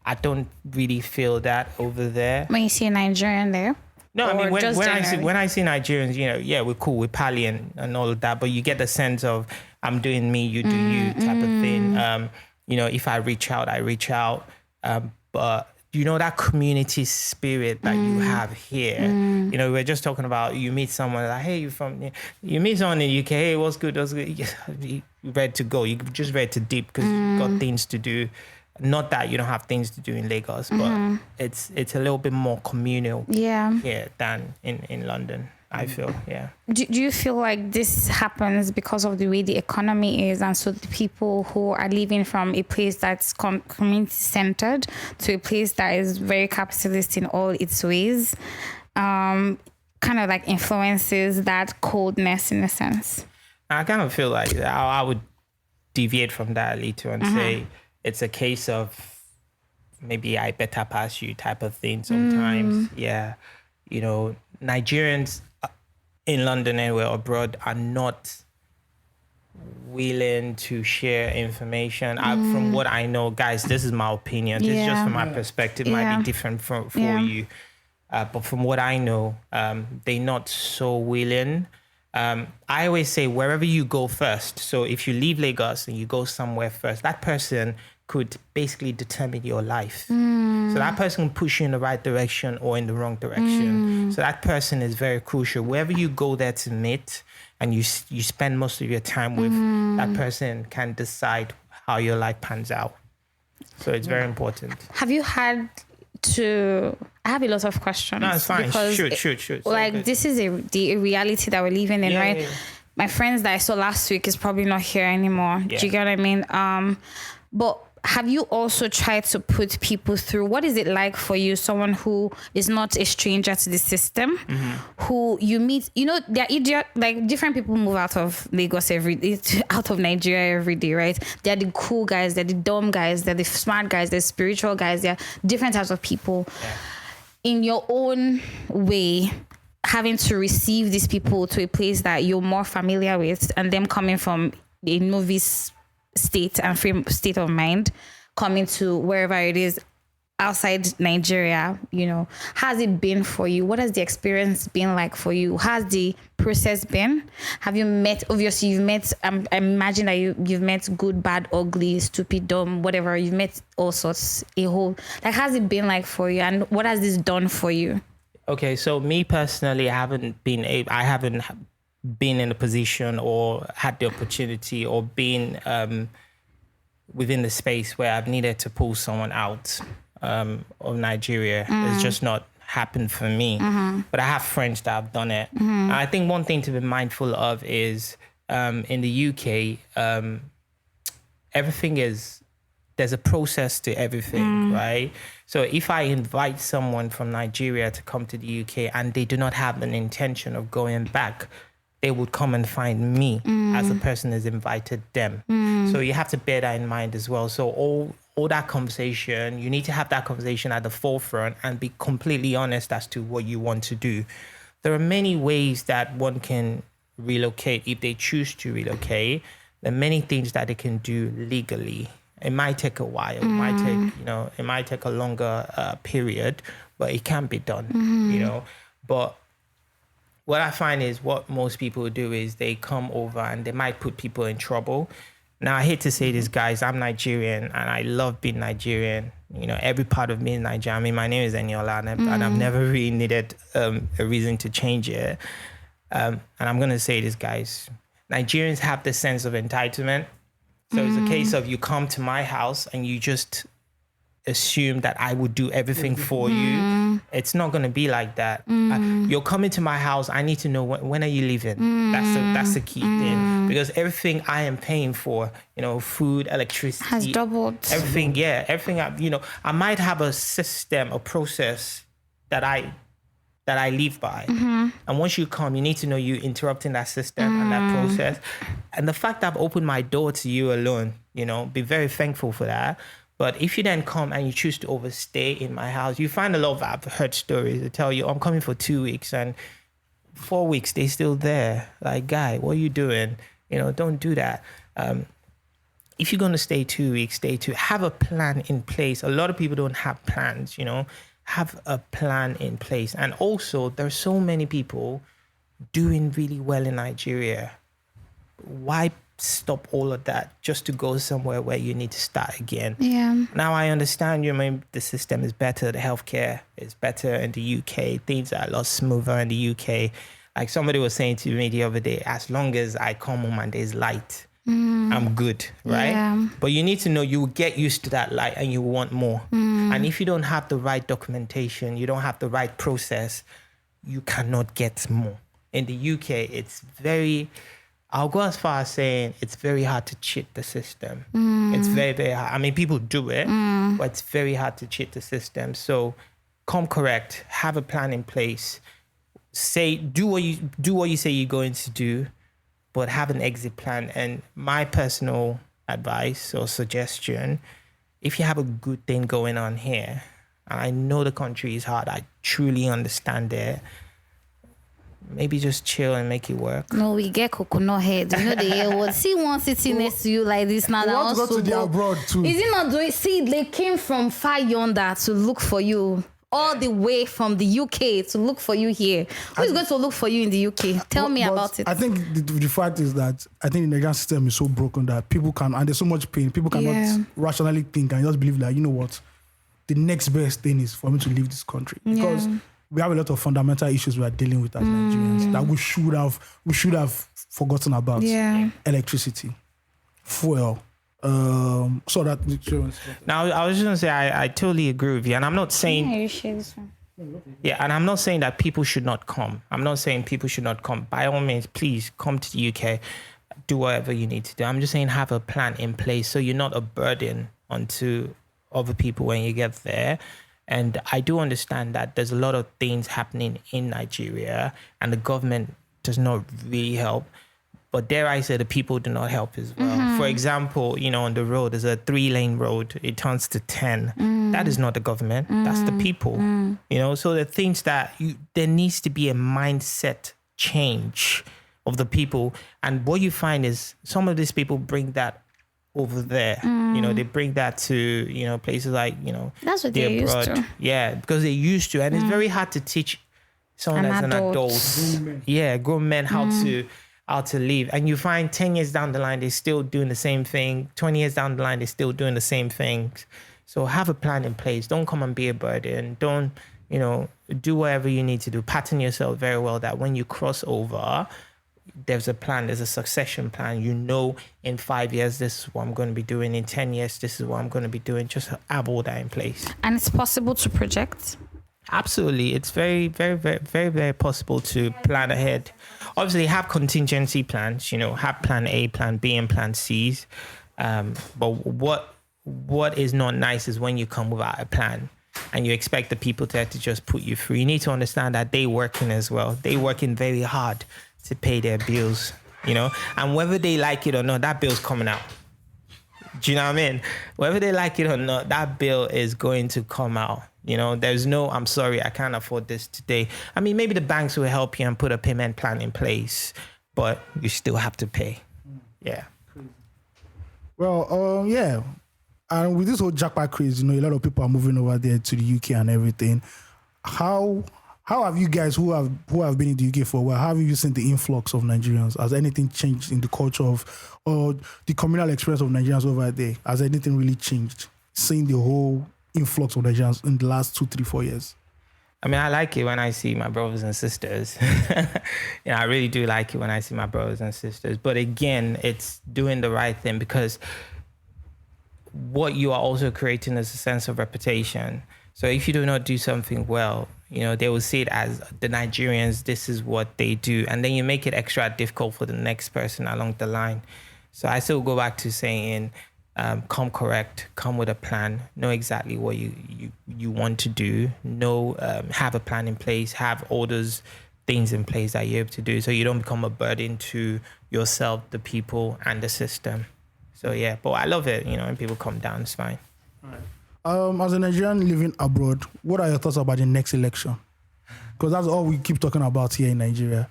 I don't really feel that over there. When you see a Nigerian there. No, I Or mean when just I generally? see Nigerians, you know, yeah, we're cool, we're pallying and all of that, but you get the sense of I'm doing me, you do you type of thing. You know, if I reach out, I reach out. But you know that community spirit that you have here. You know, we're just talking about you meet someone like, hey, you meet someone in the UK, hey, what's good? You ready to go? You just ready to dip because you've got things to do. Not that you don't have things to do in Lagos, but it's a little bit more communal here than in London, I feel, yeah. Do you feel like this happens because of the way the economy is, and so the people who are living from a place that's community-centered to a place that is very capitalist in all its ways, kind of like influences that coldness in a sense? I kind of feel like I would deviate from that a little and say it's a case of maybe I better pass you type of thing sometimes. Yeah. You know, Nigerians in London and abroad are not willing to share information. From what I know, guys, this is my opinion. This is just from my perspective. It might be different for you. But from what I know, they're not so willing I always say wherever you go first. So if you leave Lagos and you go somewhere first, that person could basically determine your life. So that person can push you in the right direction or in the wrong direction. So that person is very crucial. Wherever you go there to meet and you spend most of your time with, that person can decide how your life pans out. So it's very important. Have you had to... I have a lot of questions. No, it's fine. Because Shoot. Like, this is the reality that we're living in, right? Yeah. My friends that I saw last week is probably not here anymore. Yeah. Do you get what I mean? But have you also tried to put people through, what is it like for you, someone who is not a stranger to the system, who you meet, they're idiot, like different people move out of Lagos out of Nigeria every day, right? They're the cool guys, they're the dumb guys, they're the smart guys, they're spiritual guys, they're different types of people. Yeah. In your own way, having to receive these people to a place that you're more familiar with, and them coming from a novice state and frame state of mind, coming to wherever it is outside Nigeria, how's it been for you? What has the experience been like for you? How's the process been? Have you met, obviously you've met, I imagine that you've met good, bad, ugly, stupid, dumb, whatever, you've met all sorts, how's it been like for you, and what has this done for you? Okay, so me personally, I haven't been in a position or had the opportunity or been within the space where I've needed to pull someone out of Nigeria. It's just not happened for me. But I have friends that have done it. And I think one thing to be mindful of is in the UK, there's a process to everything, right? So if I invite someone from Nigeria to come to the UK and they do not have an intention of going back, they would come and find me as the person has invited them. So you have to bear that in mind as well. So all that conversation, you need to have that conversation at the forefront and be completely honest as to what you want to do. There are many ways that one can relocate if they choose to relocate. There are many things that they can do legally. It might take a while. It might take a longer period, but it can be done, But what I find is what most people do is they come over and they might put people in trouble. Now, I hate to say this, guys, I'm Nigerian and I love being Nigerian. Every part of me is Nigerian. I mean, my name is Eniola and I've never really needed a reason to change it. And I'm going to say this, guys. Nigerians have this sense of entitlement. So it's a case of you come to my house and you just assume that I would do everything for you. It's not going to be like that. You're coming to my house. I need to know when are you leaving? That's the key thing, because everything I am paying for, food, electricity has doubled. Everything. I might have a system, a process that I live by. And once you come, you need to know you're interrupting that system and that process. And the fact that I've opened my door to you alone, be very thankful for that. But if you then come and you choose to overstay in my house, you find a lot of, I've heard stories that tell you, I'm coming for 2 weeks and 4 weeks, they're still there. Like, guy, what are you doing? Don't do that. If you're going to stay 2 weeks, stay 2. Have a plan in place. A lot of people don't have plans, Have a plan in place. And also, there's so many people doing really well in Nigeria. Why stop all of that just to go somewhere where you need to start again? Yeah. Now I understand the system is better, the healthcare is better in the UK, things are a lot smoother in the UK. Like somebody was saying to me the other day, as long as I come home and there's light, I'm good, right? Yeah. But you need to know you will get used to that light and you want more. And if you don't have the right documentation, you don't have the right process, you cannot get more. In the UK, I'll go as far as saying it's very hard to cheat the system. It's very, very hard. I mean, people do it, but it's very hard to cheat the system. So come correct, have a plan in place. Do what you say you're going to do, but have an exit plan. And my personal advice or suggestion, if you have a good thing going on here, and I know the country is hard, I truly understand it, maybe just chill and make it work. No, we get coconut head. See one sitting next to you like this now. We want to go to the abroad too. Is it not doing? See, they came from far yonder to look for you. all the way from the UK to look for you here. Who's going to look for you in the UK? Tell me about it. I think the fact is that I think the Nigerian system is so broken that people can, and there's so much pain, people cannot rationally think and just believe like, you know what, the next best thing is for me to leave this country. Because we have a lot of fundamental issues we are dealing with as Nigerians that we should have forgotten about. Yeah. Electricity, fuel, so that. Now, I was just gonna say I totally agree with you, and I'm not saying. Yeah, you share this one. Yeah, and I'm not saying that people should not come. I'm not saying people should not come. By all means, please come to the UK, do whatever you need to do. I'm just saying have a plan in place so you're not a burden onto other people when you get there. And I do understand that there's a lot of things happening in Nigeria and the government does not really help. But dare I say, the people do not help as well. For example, on the road, there's a 3-lane road. It turns to 10. That is not the government. That's the people. So the things that there needs to be a mindset change of the people. And what you find is some of these people bring that over there. They bring that to, places like, That's what they're used to. Yeah, because they're used to. And it's very hard to teach someone as an adult. Grown men how to live. And you find 10 years down the line, they're still doing the same thing. 20 years down the line, they're still doing the same things. So have a plan in place. Don't come and be a burden. Don't, do whatever you need to do. Pattern yourself very well that when you cross over, there's a plan, there's a succession plan. In 5 years, this is what I'm going to be doing. In 10 years, this is what I'm going to be doing. Just have all that in place. And it's possible to project? Absolutely. It's very, very, very, very, very possible to plan ahead. Obviously, have contingency plans, have plan A, plan B, and plan C's. But what is not nice is when you come without a plan and you expect the people to just put you through. You need to understand that they're working as well. They're working very hard to pay their bills, and whether they like it or not, that bill's coming out. Do you know what I mean? Whether they like it or not, that bill is going to come out. There's no, I'm sorry, I can't afford this today. I mean, maybe the banks will help you and put a payment plan in place, but you still have to pay. Yeah. Well, yeah. And with this whole jackpot craze, a lot of people are moving over there to the UK and everything. How have you guys who have been in the UK for a while, how have you seen the influx of Nigerians? Has anything changed in the culture or the communal experience of Nigerians over there? Has anything really changed? Seeing the whole influx of Nigerians in the last 2, 3, 4 years? I mean, I like it when I see my brothers and sisters. I really do like it when I see my brothers and sisters. But again, it's doing the right thing, because what you are also creating is a sense of reputation. So if you do not do something well, they will see it as the Nigerians, this is what they do. And then you make it extra difficult for the next person along the line. So I still go back to saying, come correct, come with a plan, know exactly what you want to do, have a plan in place, have all those things in place that you're able to do, so you don't become a burden to yourself, the people, and the system. So yeah, but I love it, when people come down, it's fine. All right. As a Nigerian living abroad, what are your thoughts about the next election? Because that's all we keep talking about here in Nigeria.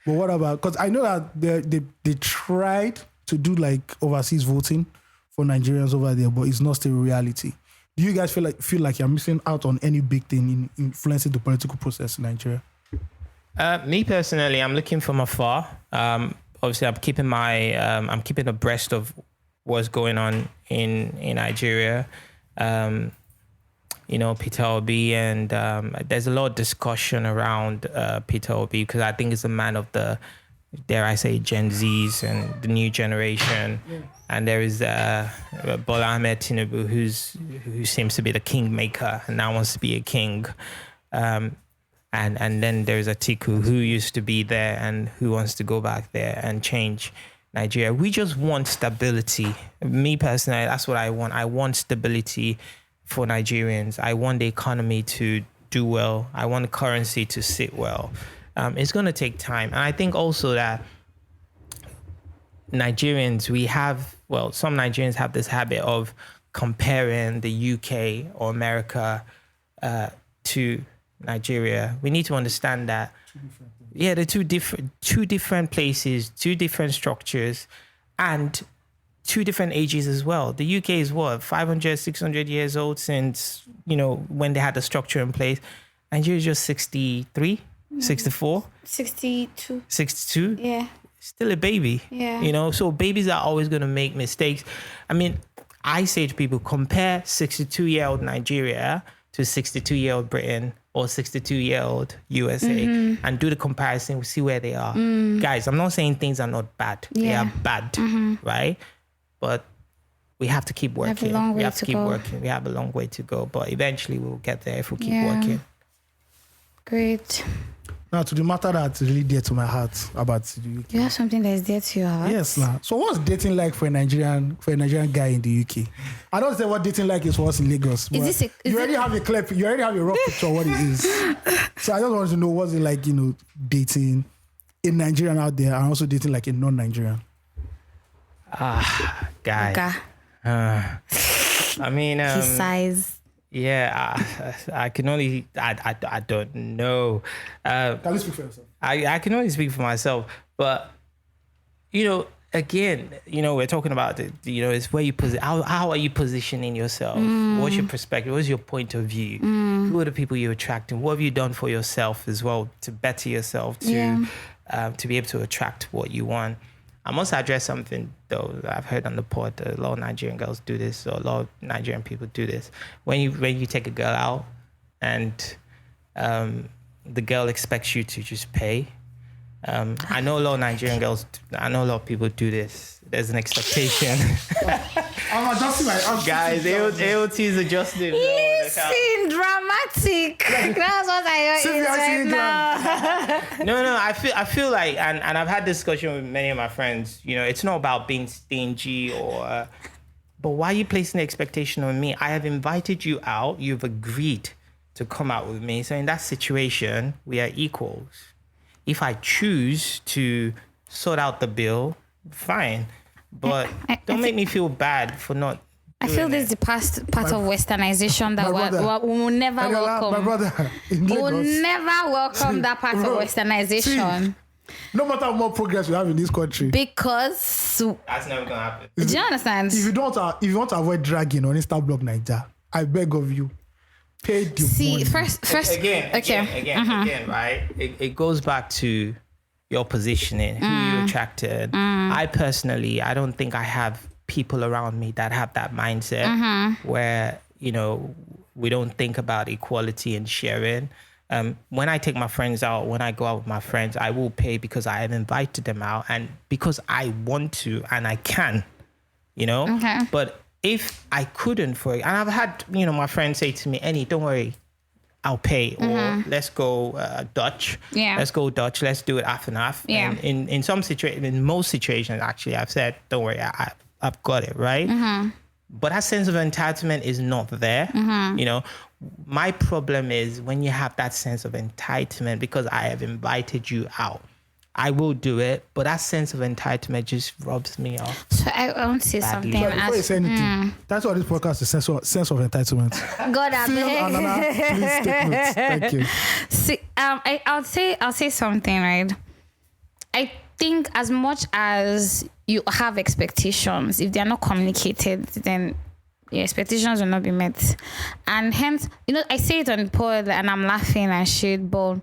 But what about, because I know that they tried to do like overseas voting for Nigerians over there, but it's not still reality. Do you guys feel like you're missing out on any big thing in influencing the political process in Nigeria? Me personally, I'm looking from afar. Obviously, I'm keeping abreast of what's going on in Nigeria. Peter Obi, and there's a lot of discussion around Peter Obi, because I think he's a man of the, dare I say, Gen Zs and the new generation. Yeah. And there is Bola Ahmed Tinubu, who seems to be the kingmaker and now wants to be a king. And then there's Atiku, who used to be there and who wants to go back there and change Nigeria. We just want stability. Me personally, that's what I want. I want stability for Nigerians. I want the economy to do well. I want the currency to sit well. It's going to take time. And I think also that Nigerians, some Nigerians have this habit of comparing the UK or America to Nigeria. We need to understand that, they're two different places, two different structures, and two different ages as well. The UK is what, 500, 600 years old since, when they had the structure in place. Nigeria is just 63, 64. 62. 62? Yeah. Still a baby. Yeah. So babies are always going to make mistakes. I mean, I say to people, compare 62-year-old Nigeria to 62-year-old Britain or 62-year-old USA and do the comparison, see where they are. Guys, I'm not saying things are not bad. They are bad, right? But we have to keep working. We have to keep working. We have a long way to go, but eventually we'll get there if we keep working. Great. Now, to the matter that's really dear to my heart about the UK. You have something that is dear to your heart? Yes, now. So what's dating like for a Nigerian guy in the UK? I don't say what dating like is for us in Lagos. You already have a rough picture of what it is. So I just want to know what's it like, dating a Nigerian out there and also dating like a non-Nigerian. Guy. I mean, his size. Yeah, I can only, I don't know. Can you speak for yourself? I can only speak for myself, but, again, we're talking about it, it's where you how are you positioning yourself? What's your perspective? What's your point of view? Who are the people you're attracting? What have you done for yourself as well to better yourself, to be able to attract what you want? I must address something, though, that I've heard on the pod. A lot of Nigerian girls do this, or a lot of Nigerian people do this. When you take a girl out and the girl expects you to just pay. I know a lot of Nigerian girls, I know a lot of people do this. There's an expectation. I'm adjusting Guys, AOT is adjusting. Listen, dramatic. That's what I heard right now. No, I feel like, and I've had this discussion with many of my friends, it's not about being stingy but why are you placing the expectation on me? I have invited you out. You've agreed to come out with me. So in that situation, we are equals. If I choose to sort out the bill, fine. But don't make me feel bad for not. I feel this is the part of westernization that we will never welcome. My brother, we will never welcome that part of westernization. No matter how much progress we have in this country, because that's never gonna happen. Do you understand? If you want to avoid dragging on Instablock Nigeria, I beg of you, pay the money. First again, right? It goes back to your positioning, who you attracted. I personally, I don't think I have people around me that have that mindset where, we don't think about equality and sharing. When I take my friends out, when I go out with my friends, I will pay because I have invited them out and because I want to and I can, Okay. But if I couldn't and I've had, my friends say to me, Eni, don't worry, I'll pay, or let's go Dutch. Yeah. Let's go Dutch. Let's do it half and half. Yeah. And in most situations, actually, I've said, don't worry, I've got it, right? But that sense of entitlement is not there. My problem is when you have that sense of entitlement because I have invited you out. I will do it, but that sense of entitlement just rubs me off. So I want to say something. Before you say anything, that's what this podcast is, sense of entitlement. God, I beg. Please take notes. Thank you. See, I'll say something, right? I think as much as you have expectations, if they are not communicated, then your expectations will not be met. And hence, I say it on the pod and I'm laughing and shit, but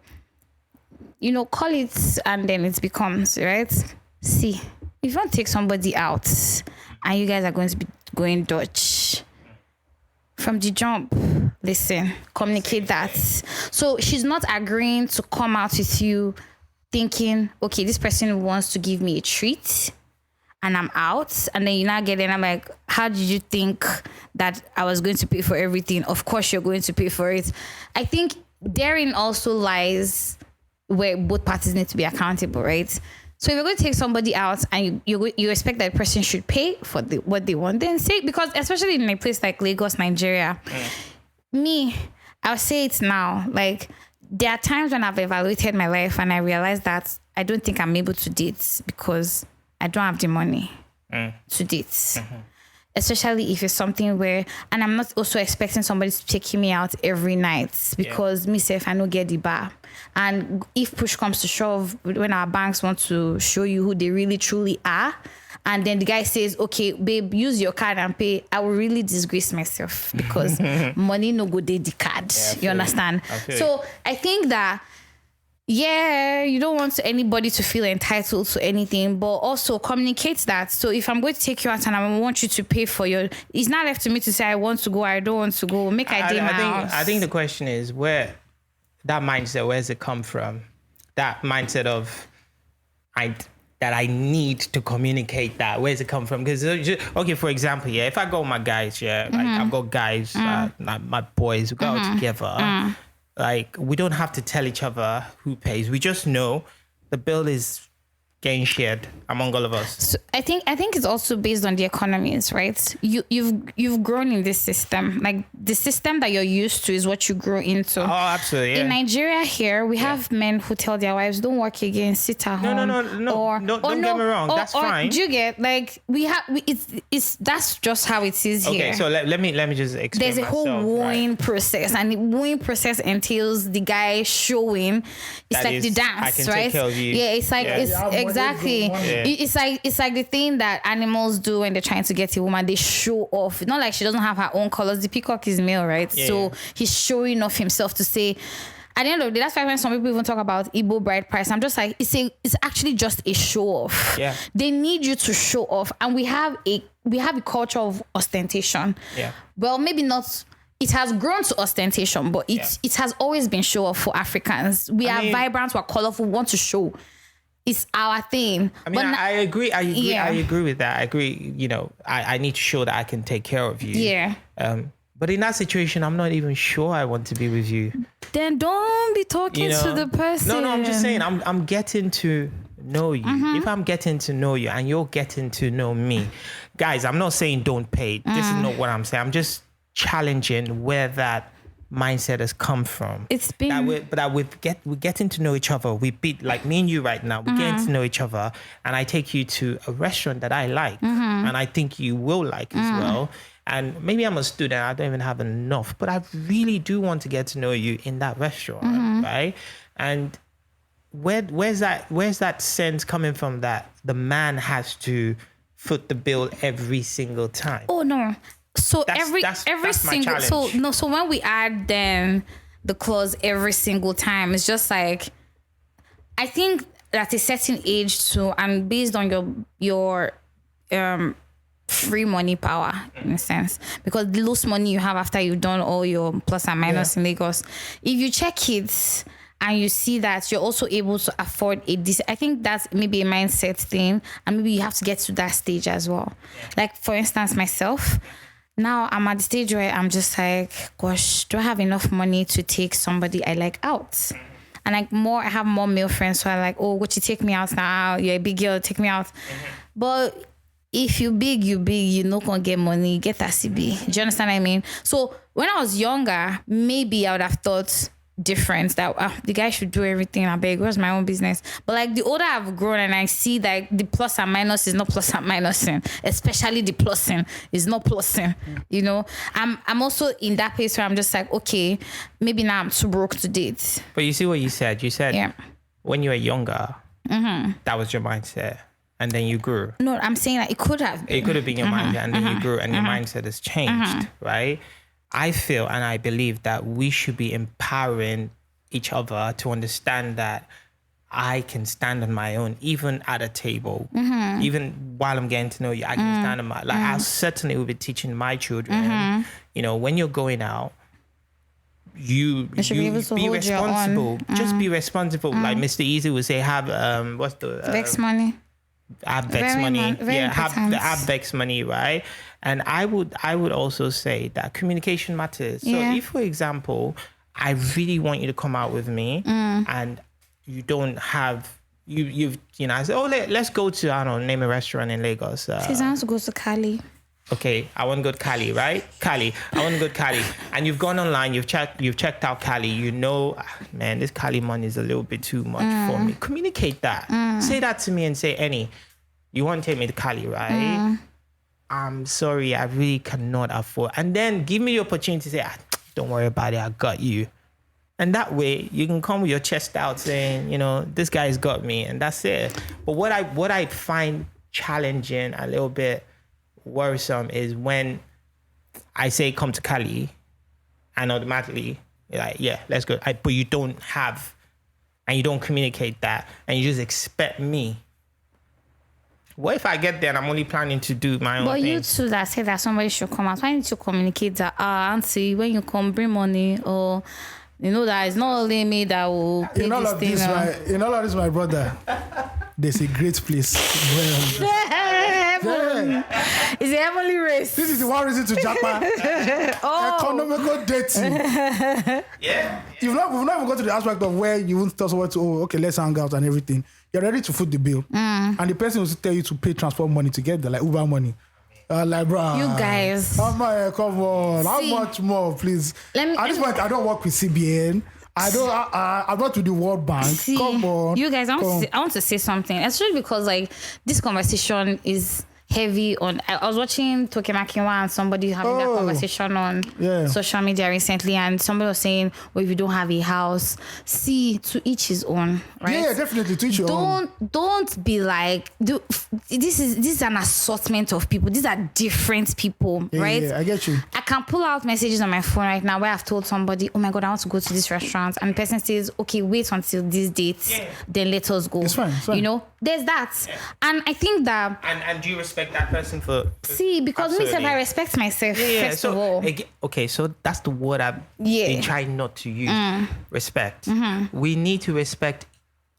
call it and then it becomes, right? See, if you want to take somebody out and you guys are going to be going Dutch from the jump, listen, communicate that. So she's not agreeing to come out with you thinking, okay, this person wants to give me a treat and I'm out. And then you now get in, I'm like, how did you think that I was going to pay for everything? Of course you're going to pay for it. I think therein also lies where both parties need to be accountable, right? So if you're going to take somebody out and you expect that person should pay for what they want, then say, because especially in a place like Lagos, Nigeria, I'll say it now, like there are times when I've evaluated my life and I realize that I don't think I'm able to date because I don't have the money to date. Especially if it's something where, and I'm not also expecting somebody to take me out every night because myself, I don't get the bar. And if push comes to shove, when our banks want to show you who they really truly are, and then the guy says, okay, babe, use your card and pay, I will really disgrace myself because money no go dey the card. You understand? So I think that, yeah, you don't want anybody to feel entitled to anything, but also communicate that. So if I'm going to take you out and I want you to pay for your, it's not left to me to say I want to go, I don't want to go. I think the question is where that mindset, where does it come from? That mindset of that I need to communicate that. Where does it come from? Because, okay, for example, yeah, if I go with my guys, yeah, like I've got guys, my boys, we go out together. Like, we don't have to tell each other who pays. We just know the bill is getting shared among all of us. So I think it's also based on the economies, right? You've grown in this system. Like, the system that you're used to is what you grow into. Oh, absolutely. Yeah. In Nigeria here, we have men who tell their wives, don't work again, sit at home. No. Don't get me wrong. That's fine. Do you get, like, it's that's just how it is here. Okay, so let me just explain. There's a whole wooing process, and the wooing process entails the guy showing. It's like the dance, I can right? take care of you. Yeah, it's like exactly. It's like the thing that animals do when they're trying to get a woman. They show off. Not like she doesn't have her own colors. The peacock is male, right? So he's showing off himself to say. At the end of the day, that's why when some people even talk about Igbo bride price, I'm just like, it's actually just a show off. Yeah. They need you to show off, and we have a culture of ostentation. Yeah. Well, maybe not. It has grown to ostentation, but it has always been show off for Africans. We are vibrant, we're colorful, we want to show. It's our thing. I mean, I agree. I agree with that. I agree. You know, I need to show that I can take care of you. Yeah. But in that situation, I'm not even sure I want to be with you. Then don't be talking to the person. No, I'm just saying I'm getting to know you. If I'm getting to know you and you're getting to know me, guys, I'm not saying don't pay. This is not what I'm saying. I'm just challenging where that mindset has come from. It's been we're getting to know each other. We beat, like me and you right now. We're getting to know each other, and I take you to a restaurant that I like, and I think you will like as well. And maybe I'm a student, I don't even have enough, but I really do want to get to know you in that restaurant, right? And where's that sense coming from that the man has to foot the bill every single time? Oh no. So every single so when we add then the clause every single time, it's just like, I think at a certain age too, and based on your free money power in a sense, because the loose money you have after you've done all your plus and minus in Lagos, if you check it and you see that you're also able to afford I think that's maybe a mindset thing, and maybe you have to get to that stage as well. Like, for instance, myself, now I'm at the stage where I'm just like, gosh, do I have enough money to take somebody I like out? And I have more male friends who are like, oh, would you take me out now? You're a big girl, take me out. But if you big, you're not gonna get money, get that CB. Do you understand what I mean? So when I was younger, maybe I would have thought different, that the guy should do everything. I beg, where's my own business? But like, the older I've grown and I see that the plus and minus is not plus and minusing, especially the plusing is not plusing. You know, I'm also in that place where I'm just like, okay, maybe now I'm too broke to date. But you see what you said? You said when you were younger, that was your mindset. And then you grew. No, I'm saying that it could have been. It could have been your mindset, and then you grew, and your mindset has changed, right? I feel and I believe that we should be empowering each other to understand that I can stand on my own, even at a table, even while I'm getting to know you. I can stand on my, like, I certainly will be teaching my children, you know, when you're going out, you be responsible. Just be responsible. Like Mr. Easy would say, have what's the Vex money. Have Vex money. Have Vex money, right? And I would also say that communication matters. So if, for example, I really want you to come out with me and you don't have you know, I say, oh, let's go to, I don't know, name a restaurant in Lagos. She wants to go to Cali. Okay, I want to go to Cali, right? I want to go to Cali. And you've gone online, you've checked out Cali. You know, man, this Cali money is a little bit too much for me. Communicate that. Say that to me and say, Annie, you want to take me to Cali, right? I'm sorry, I really cannot afford. And then give me the opportunity to say, don't worry about it, I got you. And that way, you can come with your chest out saying, you know, this guy's got me, and that's it. But what I find challenging, a little bit worrisome is when I say come to Cali and automatically you're like, yeah, let's go. But you don't have, and you don't communicate that, and you just expect me. What if I get there and I'm only planning to do my own thing? But you two that say that somebody should come out, why need to communicate that, auntie, when you come, bring money, or you know that it's not only me that will pay In all this of thing. this, my brother, there's a great place. It's a heavenly race. This is the one reason to Japan. Economical dating. Yeah. We've not even gone to the aspect of where you won't tell someone to, okay, let's hang out and everything. You're ready to foot the bill. And the person will tell you to pay transport money to get there, like Uber money. Like, bro. You guys. Come on. How much more, please? At this point, I don't work with CBN. I'm not with the World Bank. See, come on. You guys, I want to say something. Especially because like this conversation is heavy on. I was watching Toke Makinwa and somebody having that conversation on social media recently, and somebody was saying, well, if you don't have a house, see, to each his own, right? Yeah, definitely, to each your own. Don't be like, this is an assortment of people. These are different people, right? Yeah, I get you. I can pull out messages on my phone right now where I've told somebody, oh my God, I want to go to this restaurant, and the person says, okay, wait until this date, then let us go. It's fine. You know, there's that. And I think that... And do you respect that person for... See, because me, I respect myself, first of all. Okay, so that's the word I've been trying not to use. Respect. We need to respect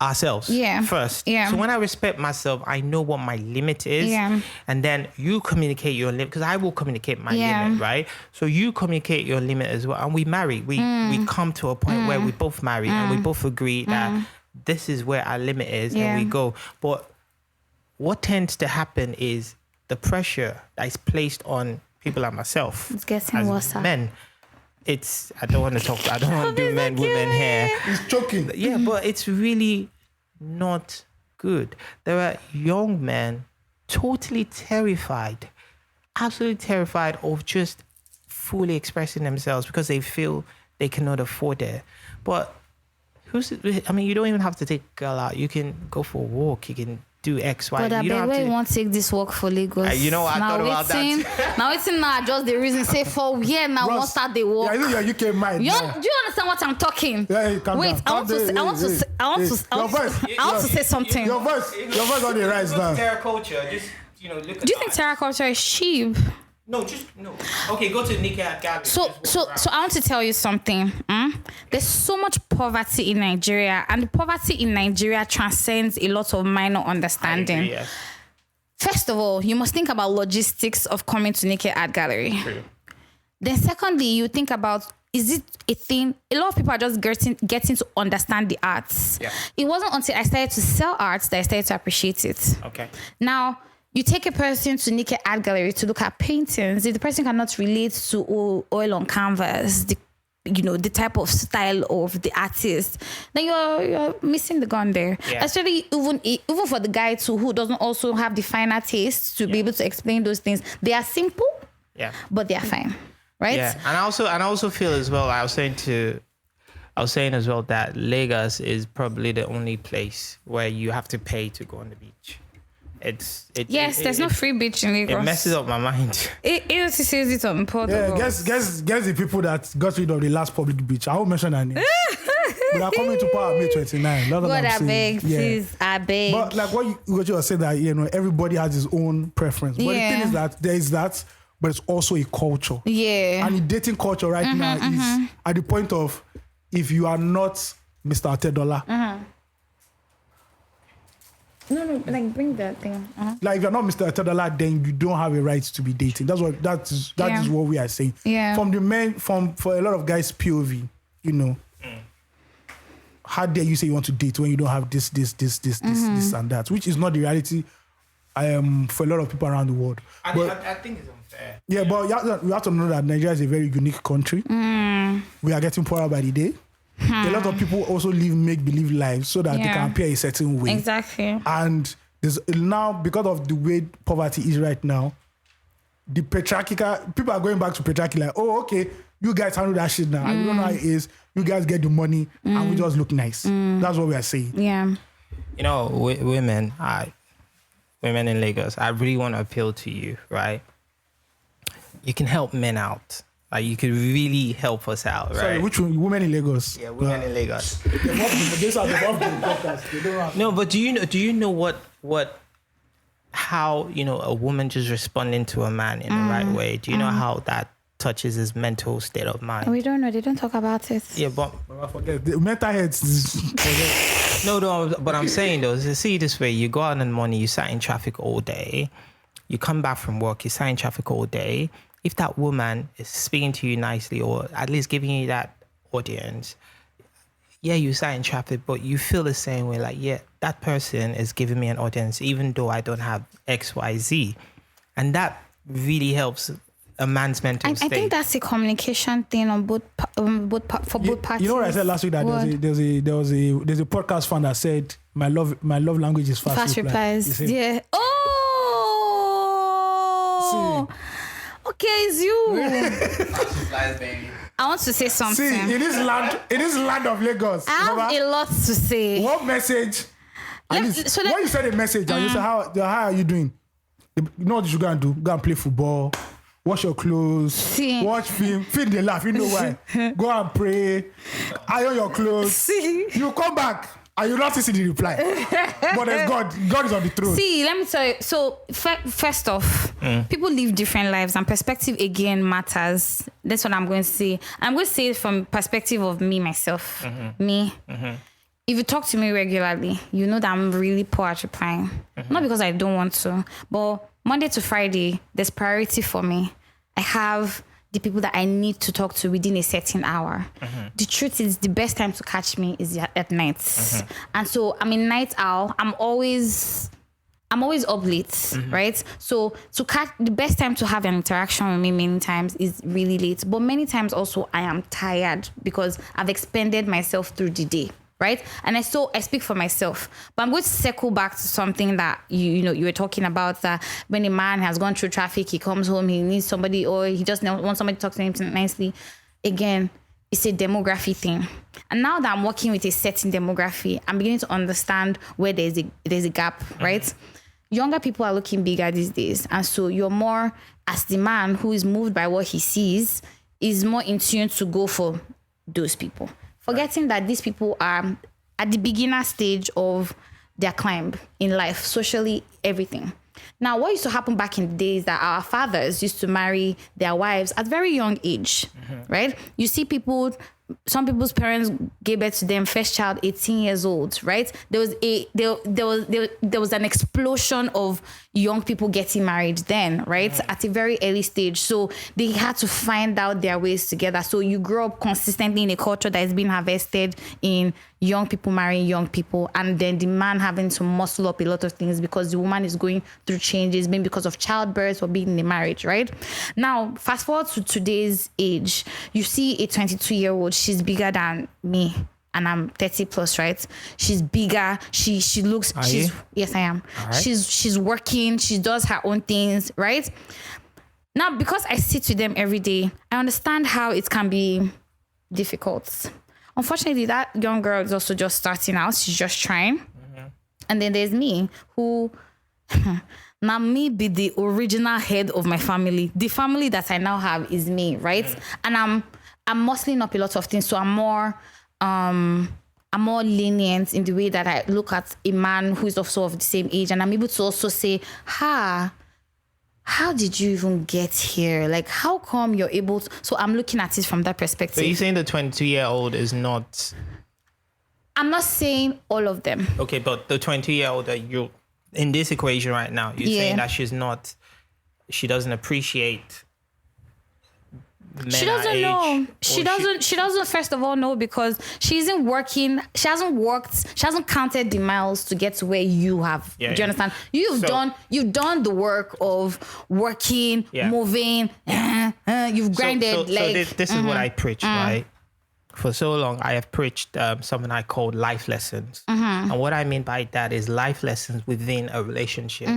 ourselves first. Yeah. So when I respect myself, I know what my limit is. Yeah. And then you communicate your limit, because I will communicate my limit, right? So you communicate your limit as well. And we marry. We come to a point where we both marry and we both agree that this is where our limit is and we go. But what tends to happen is the pressure that is placed on people like myself. It's getting worse. Men. I don't want to do men, women here. It's choking. Yeah, but it's really not good. There are young men totally terrified, absolutely terrified of just fully expressing themselves because they feel they cannot afford it. But you don't even have to take a girl out. You can go for a walk. You can do X, Y. But I bet where you want to take this walk for Lagos. I thought about that. Now it's not just the reason. Say for now won't start the walk. Yeah, I think you're UK mind. Do you understand what I'm talking? Yeah, wait, I want to say something. Your voice on the rise now. Terra culture, just look at. Do you think terra culture is cheap? No. Okay, go to Nikkei at Gallery. So I want to tell you something. There's so much poverty in Nigeria, and the poverty in Nigeria transcends a lot of minor understanding. I agree, yes. First of all, you must think about logistics of coming to Nikkei Art Gallery. True. Then secondly, you think about, is it a thing? A lot of people are just getting to understand the arts. Yeah. It wasn't until I started to sell arts that I started to appreciate it. Okay. Now, you take a person to Nikkei Art Gallery to look at paintings. If the person cannot relate to oil on canvas, the type of style of the artist, then you're missing the gun there. Yeah. Especially even for the guy too who doesn't also have the finer taste to be able to explain those things. They are simple, but they are fine, right? Yeah, and I also feel as well. I was saying as well that Lagos is probably the only place where you have to pay to go on the beach. There's no free beach in Lagos. It messes up my mind. AOT says it on Portugal. Yeah, guess the people that got rid of the last public beach. I won't mention their names. But they're coming to power May 29. God, I beg, please, I beg. But like what you said that everybody has his own preference. But the thing is that there is that, but it's also a culture. Yeah. And the dating culture right now is at the point of, if you are not Mr. $10. No, like bring that thing. Like if you're not Mr. $10, then you don't have a right to be dating. That is what we are saying. Yeah. From the men, for a lot of guys' POV, how dare you say you want to date when you don't have this and that, which is not the reality. For a lot of people around the world. I think it's unfair. Yeah, but you have to know that Nigeria is a very unique country. We are getting poorer by the day. A lot of people also live make-believe lives so that they can appear a certain way. Exactly. And there's now, because of the way poverty is right now, the patriarchal, people are going back to patriarchy like, oh, okay, you guys handle that shit now. And you don't know how it is. You guys get the money and we just look nice. That's what we are saying. Yeah. Women, women in Lagos, I really want to appeal to you, right? You can help men out. Like, you could really help us out, right? Sorry, which one? Women in Lagos? Yeah, women in Lagos. These are the podcast. They don't have... No, but do you know how, you know, a woman just responding to a man in the right way? Do you know how that touches his mental state of mind? We don't know. They don't talk about it. Yeah, but I forget. The mental health. no, but I'm saying though, see this way: you go out in the morning, you sat in traffic all day, you come back from work, you sat in traffic all day. If that woman is speaking to you nicely, or at least giving you that audience, yeah, you sat in traffic, but you feel the same way. Like, yeah, that person is giving me an audience, even though I don't have X, Y, Z, and that really helps a man's mental state. I think that's a communication thing on both parties. You know what I said last week, that there's a podcast fan that said my love language is fast replies. Said, yeah. Oh. See. Okay, it's you. Fast replies, baby. I want to say something. See, in this land of Lagos, I have a lot to say. What message? When you said a message, and you say, how are you doing? You know what you should go and do? Go and play football. Wash your clothes, watch film, feed the laugh, you know why. Go and pray, iron your clothes. You come back and you not see the reply. But there's God is on the throne. See, let me tell you. So first off, people live different lives, and perspective again matters. That's what I'm going to say. I'm going to say it from perspective of me, myself. Me. If you talk to me regularly, you know that I'm really poor at replying. Not because I don't want to, but Monday to Friday, there's priority for me. I have the people that I need to talk to within a certain hour. The truth is, the best time to catch me is at night. And so I'm a night owl. I'm always up late, right? So to catch the best time to have an interaction with me many times is really late. But many times also I am tired because I've expended myself through the day. Right? And I speak for myself, but I'm going to circle back to something that you were talking about, that when a man has gone through traffic, he comes home, he needs somebody, or he just wants somebody to talk to him nicely. Again, it's a demography thing. And now that I'm working with a certain demography, I'm beginning to understand where there's a gap, right? Younger people are looking bigger these days. And so you're more, as the man who is moved by what he sees, is more in tune to go for those people. Forgetting that these people are at the beginner stage of their climb in life, socially, everything. Now, what used to happen back in the days that our fathers used to marry their wives at very young age, right? You see some people's parents gave birth to them, first child, 18 years old, right? There was an explosion of young people getting married then, right? At a very early stage. So they had to find out their ways together. So you grow up consistently in a culture that is being harvested in young people marrying young people, and then the man having to muscle up a lot of things because the woman is going through changes, maybe because of childbirth or being in a marriage, right? Now, fast forward to today's age, you see a 22-year-old, she's bigger than me, and I'm 30 plus, right? She's bigger. She looks. Yes, I am. Right. She's working. She does her own things, right? Now, because I sit with them every day, I understand how it can be difficult. Unfortunately, that young girl is also just starting out. She's just trying. And then there's me, who now me be the original head of my family. The family that I now have is me, right? And I'm muscling up a lot of things. So I'm more lenient in the way that I look at a man who is also of the same age. And I'm able to also say, how did you even get here? Like, how come you're able to... So I'm looking at it from that perspective. So you're saying the 22-year-old is not... I'm not saying all of them. Okay, but the 22-year-old that you're in this equation right now, you're saying that she doesn't appreciate men she doesn't know. She doesn't first of all know, because she isn't working. She hasn't worked. She hasn't counted the miles to get to where you have. Do you understand? You've done the work of working, moving. You've grinded. So this is what I preach, right? For so long, I have preached something I call life lessons. And what I mean by that is life lessons within a relationship.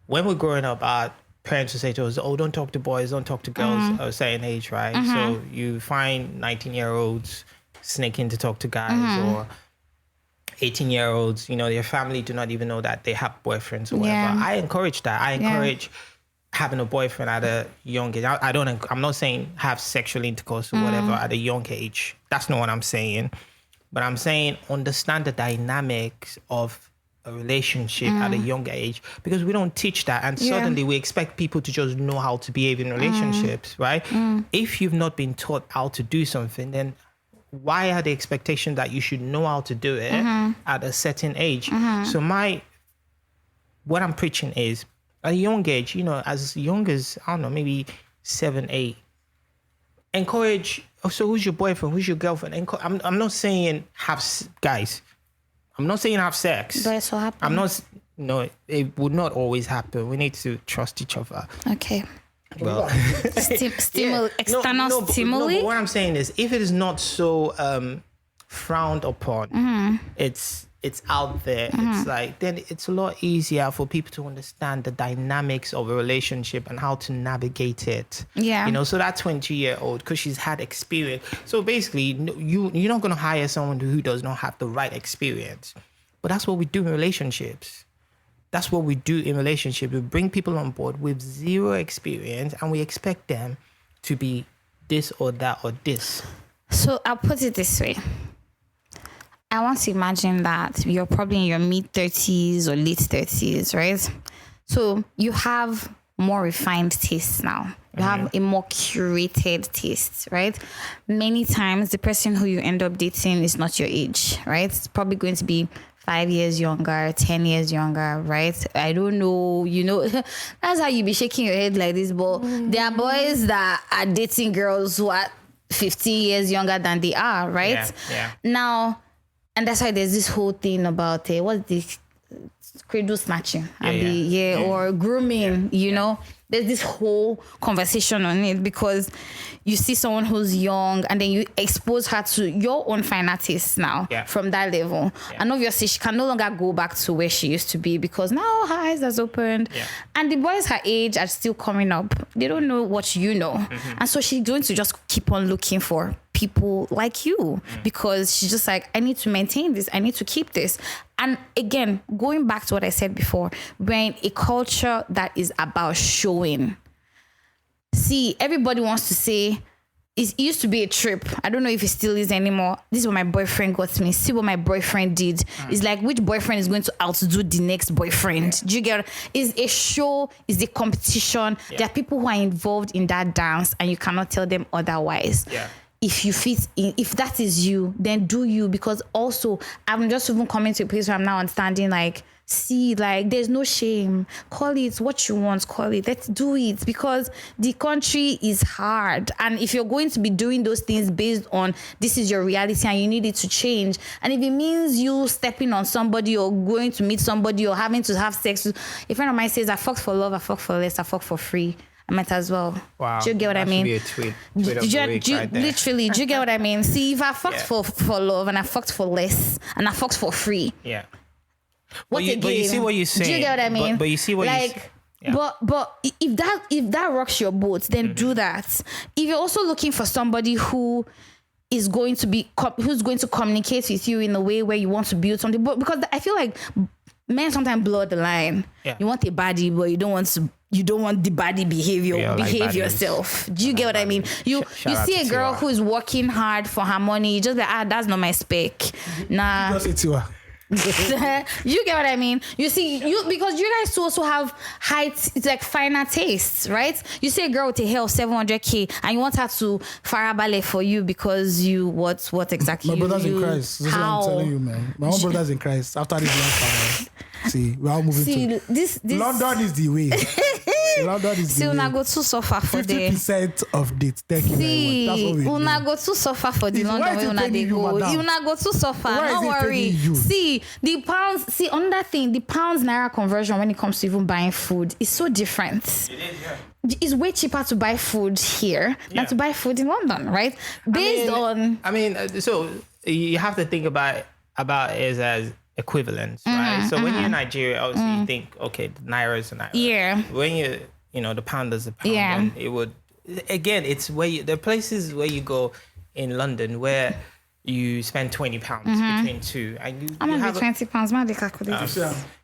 When we're growing up, our parents would say to us, oh, don't talk to boys, don't talk to girls of a certain age, right? So you find 19-year-olds sneaking to talk to guys, or 18-year-olds, their family do not even know that they have boyfriends or whatever. Yeah. I encourage that. I encourage having a boyfriend at a young age. I'm not saying have sexual intercourse or whatever at a young age. That's not what I'm saying. But I'm saying understand the dynamics of a relationship at a younger age, because we don't teach that, and suddenly we expect people to just know how to behave in relationships, right? If you've not been taught how to do something, then why are the expectations that you should know how to do it at a certain age? So what I'm preaching is at a young age, as young as, I don't know, maybe 7, 8, encourage. So who's your boyfriend? Who's your girlfriend? I'm not saying guys. I'm not saying have sex. But it's what happens. No, it would not always happen. We need to trust each other. Okay. Well, External stimuli. But what I'm saying is, if it is not so frowned upon, it's out there. It's like, then it's a lot easier for people to understand the dynamics of a relationship and how to navigate it. Yeah. So that 20-year-old, because she's had experience. So basically, you're not going to hire someone who does not have the right experience. But that's what we do in relationships. That's what we do in relationships. We bring people on board with zero experience and we expect them to be this or that or this. So I'll put it this way. I want to imagine that you're probably in your mid-30s or late 30s, right? So you have more refined tastes now. You have a more curated taste, right? Many times the person who you end up dating is not your age, right? It's probably going to be 5 years younger, 10 years younger, right? I don't know, that's how you be shaking your head like this, but there are boys that are dating girls who are 15 years younger than they are, right? Yeah. Now, and that's why there's this whole thing about what's the cradle snatching or grooming, know. There's this whole conversation on it because you see someone who's young and then you expose her to your own finer tastes now from that level. Yeah. And obviously she can no longer go back to where she used to be because now her eyes has opened. Yeah. And the boys her age are still coming up. They don't know what you know. And so she's going to just keep on looking for people like you because she's just like, I need to maintain this. I need to keep this. And again, going back to what I said before, we're in a culture that is about showing. See, everybody wants to say, it used to be a trip. I don't know if it still is anymore. This is what my boyfriend got me. See what my boyfriend did. It's like which boyfriend is going to outdo the next boyfriend. Do you get it? It's a show, it's a competition. There are people who are involved in that dance and you cannot tell them otherwise. If you fit in, if that is you, then do you. Because also, I'm just even coming to a place where I'm now understanding, like, see, like, there's no shame. Call it what you want, call it. Let's do it. Because the country is hard. And if you're going to be doing those things based on this is your reality and you need it to change, and if it means you stepping on somebody or going to meet somebody or having to have sex, a friend of mine says, I fucked for love, I fucked for less, I fucked for free. I might as well. Wow. Do you get what I mean? That should be a tweet of the week right there. Literally, do you get what I mean? See, if I fucked for love and I fucked for less and I fucked for free. Yeah. But you see what you're saying. Do you get what I mean? But you see what But if that rocks your boat, then do that. If you're also looking for somebody who is going to who's going to communicate with you in a way where you want to build something, but because I feel like men sometimes blur the line. Yeah. You want a baddie, but you don't want the body behavior. Behave yourself. Do you get what I mean? You see a girl who is working hard for her money, you just like, that's not my spec. Nah. You get what I mean? You see, because you guys also have it's like finer tastes, right? You see a girl with a hair of 700K and you want her to farabale for you because you what exactly? My brother's in Christ. This is what I'm telling you, man. My own brother's in Christ. After this last see, we're all moving to this. London is the way. London is the way. Una go to suffer for 50% of date. Thank you very much. That's what we do. Una go to suffer for the London way una dey go. Una go to suffer. Don't worry. See, the pounds. See, on that thing, the pounds Naira conversion when it comes to even buying food is so different. It is, yeah. It's way cheaper to buy food here than to buy food in London, right? So you have to think about it as equivalence, right? So when you're in Nigeria, obviously you think, okay, the Naira is a Naira. Yeah. When the pound is a pound, then it would, again, it's where there are places where you go in London where you spend £20 between two, and you I'm have gonna be £20. Man, they calculate.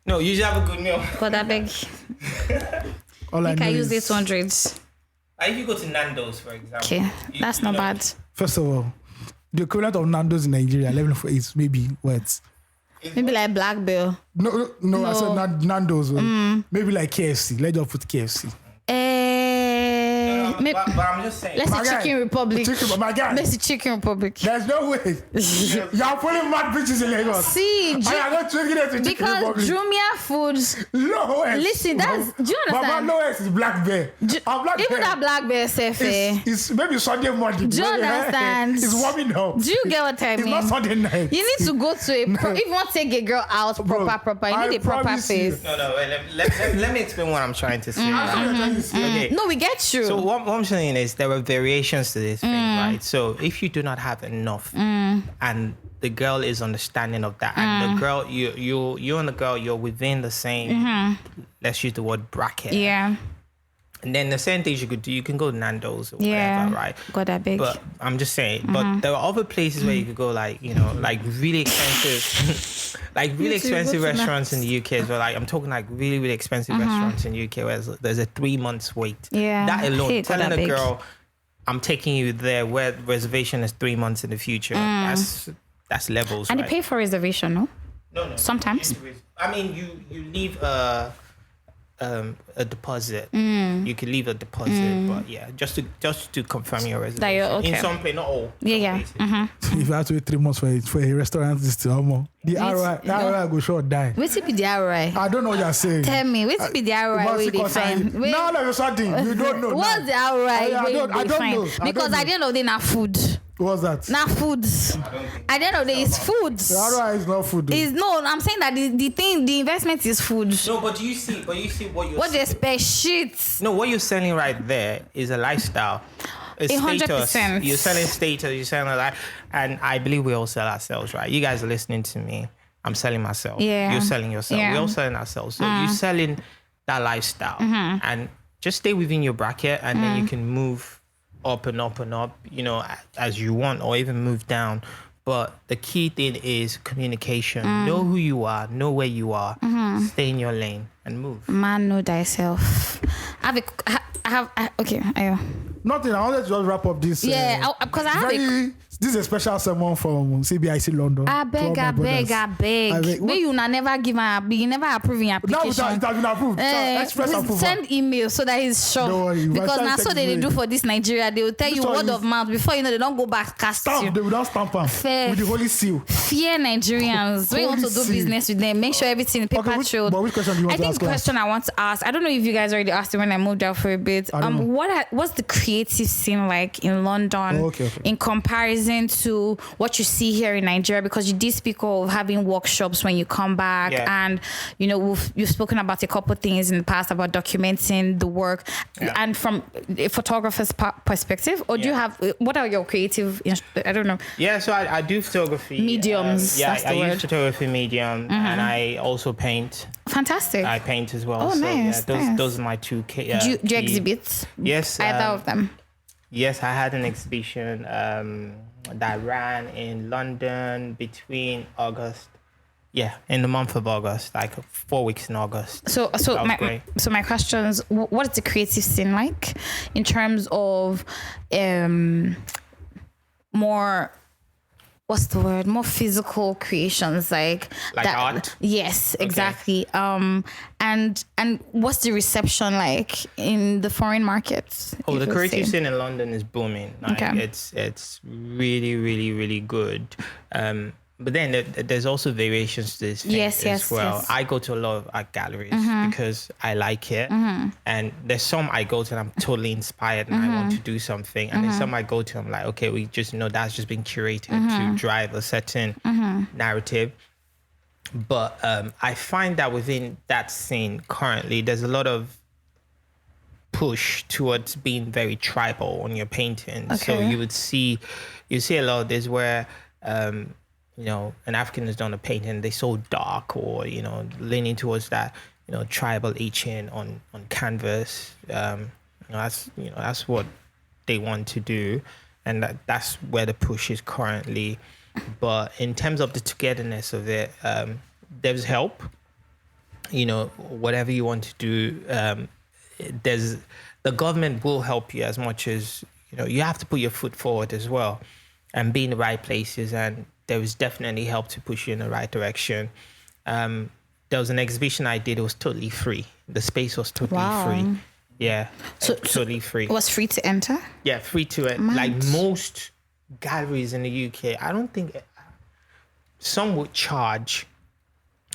no, you usually have a good meal. God, I beg. All I I know can use is, 800. Like if you go to Nando's, for example. Okay, that's not bad. first of all, the equivalent of Nando's in Nigeria, 11 for 8, maybe what? Maybe like Black Bill. No, I said Nando's. Maybe like KFC. Let's just put KFC. But I'm just saying. Let's My see guy, Chicken Republic. My guy, Let's see Chicken Republic. there's no way. You're pulling mad bitches in Lagos. See, I am not taking it to Chicken because Republic. Jumia Foods. Lowest. Listen, that's. Do you Baba understand? lowest is Black Bear. And Black Even Bear that Black Bear self. it's maybe Sunday morning. Do you understand? It's warming up. Do you get what I It's mean? not Sunday night. You need to go to a if you want to take a girl out proper, you need a proper promise you. face. No, wait, let me explain what I'm trying to say. Okay. No, we get you. So what I'm saying is there are variations to this thing, right? So if you do not have enough, and the girl is understanding of that, and the girl, you and the girl, you're within the same, let's use the word bracket. Yeah. And then the same things you could do, you can go to Nando's or Yeah. whatever, right? God, I beg. But I'm just saying, but there are other places where you could go, like, you know, like really expensive, like really You too, go expensive to restaurants in the UK as well. Like I'm talking like really, really expensive restaurants in the UK where there's a 3 months wait. Yeah. That alone, Hey, God, telling I a beg. girl, I'm taking you there where reservation is 3 months in the future. That's levels, And right? you pay for reservation, no? No. Sometimes. I mean, you leave a deposit. You can leave a deposit, but yeah, just to confirm your reservation. That you're okay. In some place, not all. Yeah. If you have to wait 3 months for a restaurant, this still more. The ROI go short die. Wait till be the ROI. I don't know what you're saying. Tell me, wait till be the ROI What's where it they concern find. you? No, you're something. You don't know. What's the ROI I where don't they know. find? Because at the end of the day, na food. What's that? Na food. At the end of the day, it's food. The ROI is not food. Is no, I'm saying that the investment is food. No, but you see what you're What they expect? Shit. No, what you're selling right there is a lifestyle. It's 100%. status. You're selling status. You're selling a life, and I believe we all sell ourselves, right? You guys are listening to me. I'm selling myself. Yeah. You're selling yourself. Yeah. We're all selling ourselves. So you're selling that lifestyle, and just stay within your bracket, and then you can move up and up and up, you know, as you want, or even move down. But the key thing is communication. Know who you are, know where you are, stay in your lane and move. Man, know thyself. Okay. Nothing. I wanted to just wrap up this. Yeah, because I have a. This is a special sermon from CBIC London. I beg. May you never give you never approve your Now application. it has been approved. Express approval. Send email so that he's sure. Don't worry, Because my now child so text they me. do for this Nigeria. They will tell you This one word is- of mouth before you know they don't go back cast Stamp. you. They will not stamp them Fair. with the holy seal. Fear Nigerians. When you want to do Holy business with them, make sure everything paper Okay, trailed. but which question do you want I to think ask the us? question I want to ask, I don't know if you guys already asked it when I moved out for a bit. I don't know. What's the creative scene like in London Okay. in comparison to what you see here in Nigeria? Because you did speak of having workshops when you come back, Yeah. and you know you've spoken about a couple of things in the past about documenting the work, and from a photographer's perspective. Or do you have what are your creative? I don't know. Yeah, so I do photography. Mediums, Yeah, that's the I word. use photography medium, and I also paint. Fantastic. I paint as well. Oh, so, nice, yeah, nice. those are my two. do you key- exhibit? Yes. Either of them. Yes, I had an exhibition that ran in London between August. Yeah, in the month of August, like 4 weeks in August. So That was great. questions: what is the creative scene like in terms of more? What's the word? More physical creations, like that, art? Yes, exactly. And what's the reception like in the foreign markets? Oh, if the you creative say? scene in London is booming. Like, Okay. it's really, really, really good. But then there's also variations to this thing Yes, as yes, well. yes. I go to a lot of art galleries because I like it. And there's some I go to and I'm totally inspired and I want to do something. And there's some I go to, I'm like, okay, we just know that's just been curated to drive a certain narrative. But I find that within that scene currently, there's a lot of push towards being very tribal on your paintings. So Okay. you see a lot of this where you know, an African has done a painting, they're so dark, or, you know, leaning towards that, you know, tribal etching on canvas. That's what they want to do, and that's where the push is currently. But in terms of the togetherness of it, there's help. You know, whatever you want to do, the government will help you as much as, you know, you have to put your foot forward as well and be in the right places. And there was definitely help to push you in the right direction. There was an exhibition I did. It was totally free. The space was totally free. Yeah, totally free. It was free to enter? Yeah, free to enter. Like most galleries in the UK, I don't think some would charge,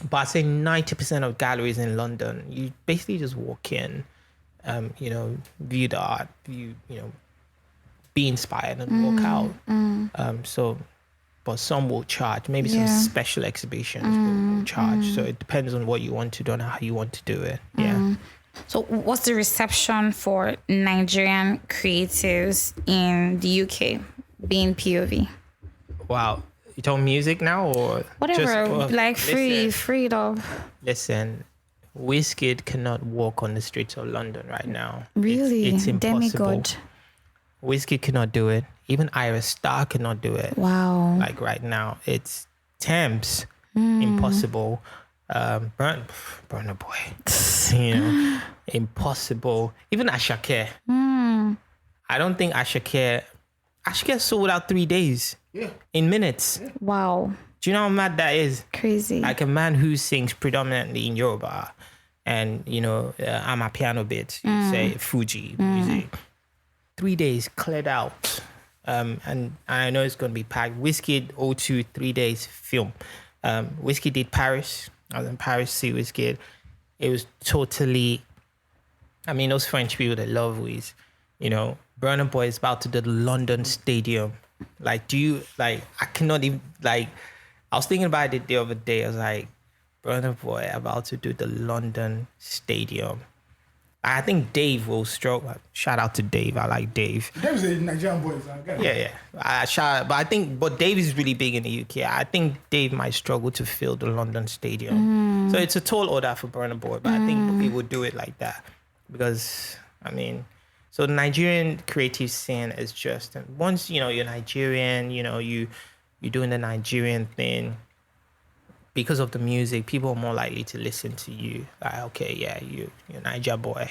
but I'd say 90% of galleries in London, you basically just walk in, you know, view the art, you know, be inspired and walk out. But some will charge. Maybe some special exhibitions will charge. So it depends on what you want to do and how you want to do it. Yeah. So what's the reception for Nigerian creatives in the UK being POV? Wow. You talking music now or whatever, like free though. Listen, Wizkid cannot walk on the streets of London right now. Really? It's impossible. Demigod. Wizkid cannot do it. Even Iris Star cannot do it. Wow. Like right now, it's Thames. Impossible. Burna Boy. You know, impossible. Even Ashake. I don't think Ashake sold out 3 days. Yeah. In minutes. Yeah. Wow. Do you know how mad that is? Crazy. Like a man who sings predominantly in Yoruba and, you know, I'm a piano bit, you say Fuji music. 3 days cleared out. And I know it's going to be packed. Wizkid, AOT2, 3 days film. Wizkid did Paris. I was in Paris to see Wizkid. It was totally, I mean, those French people that love Wiz, you know, Burna Boy is about to do the London Stadium. Like, I cannot even, like, I was thinking about it the other day. I was like, Burna Boy about to do the London Stadium. I think Dave will struggle. Shout out to Dave. I like Dave. Dave's a Nigerian boy. But Dave is really big in the UK. I think Dave might struggle to fill the London Stadium. So it's a tall order for Burna Boy, but I think he would do it like that. Because, I mean, so the Nigerian creative scene is just, once, you know, you're Nigerian, you know, you're doing the Nigerian thing, because of the music, people are more likely to listen to you. Like, okay, yeah, you're a Niger boy.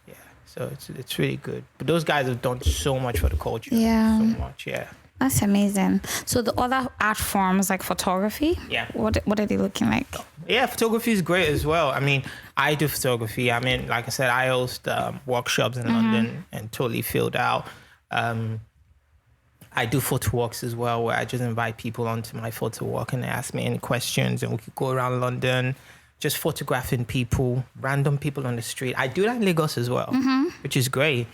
Yeah, so it's really good. But those guys have done so much for the culture. Yeah. So much, yeah. That's amazing. So the other art forms like photography, yeah. What are they looking like? Yeah, photography is great as well. I mean, I do photography. I mean, like I said, I host workshops in London and totally filled out. I do photo walks as well, where I just invite people onto my photo walk and they ask me any questions, and we could go around London just photographing people, random people on the street. I do that in Lagos as well, which is great.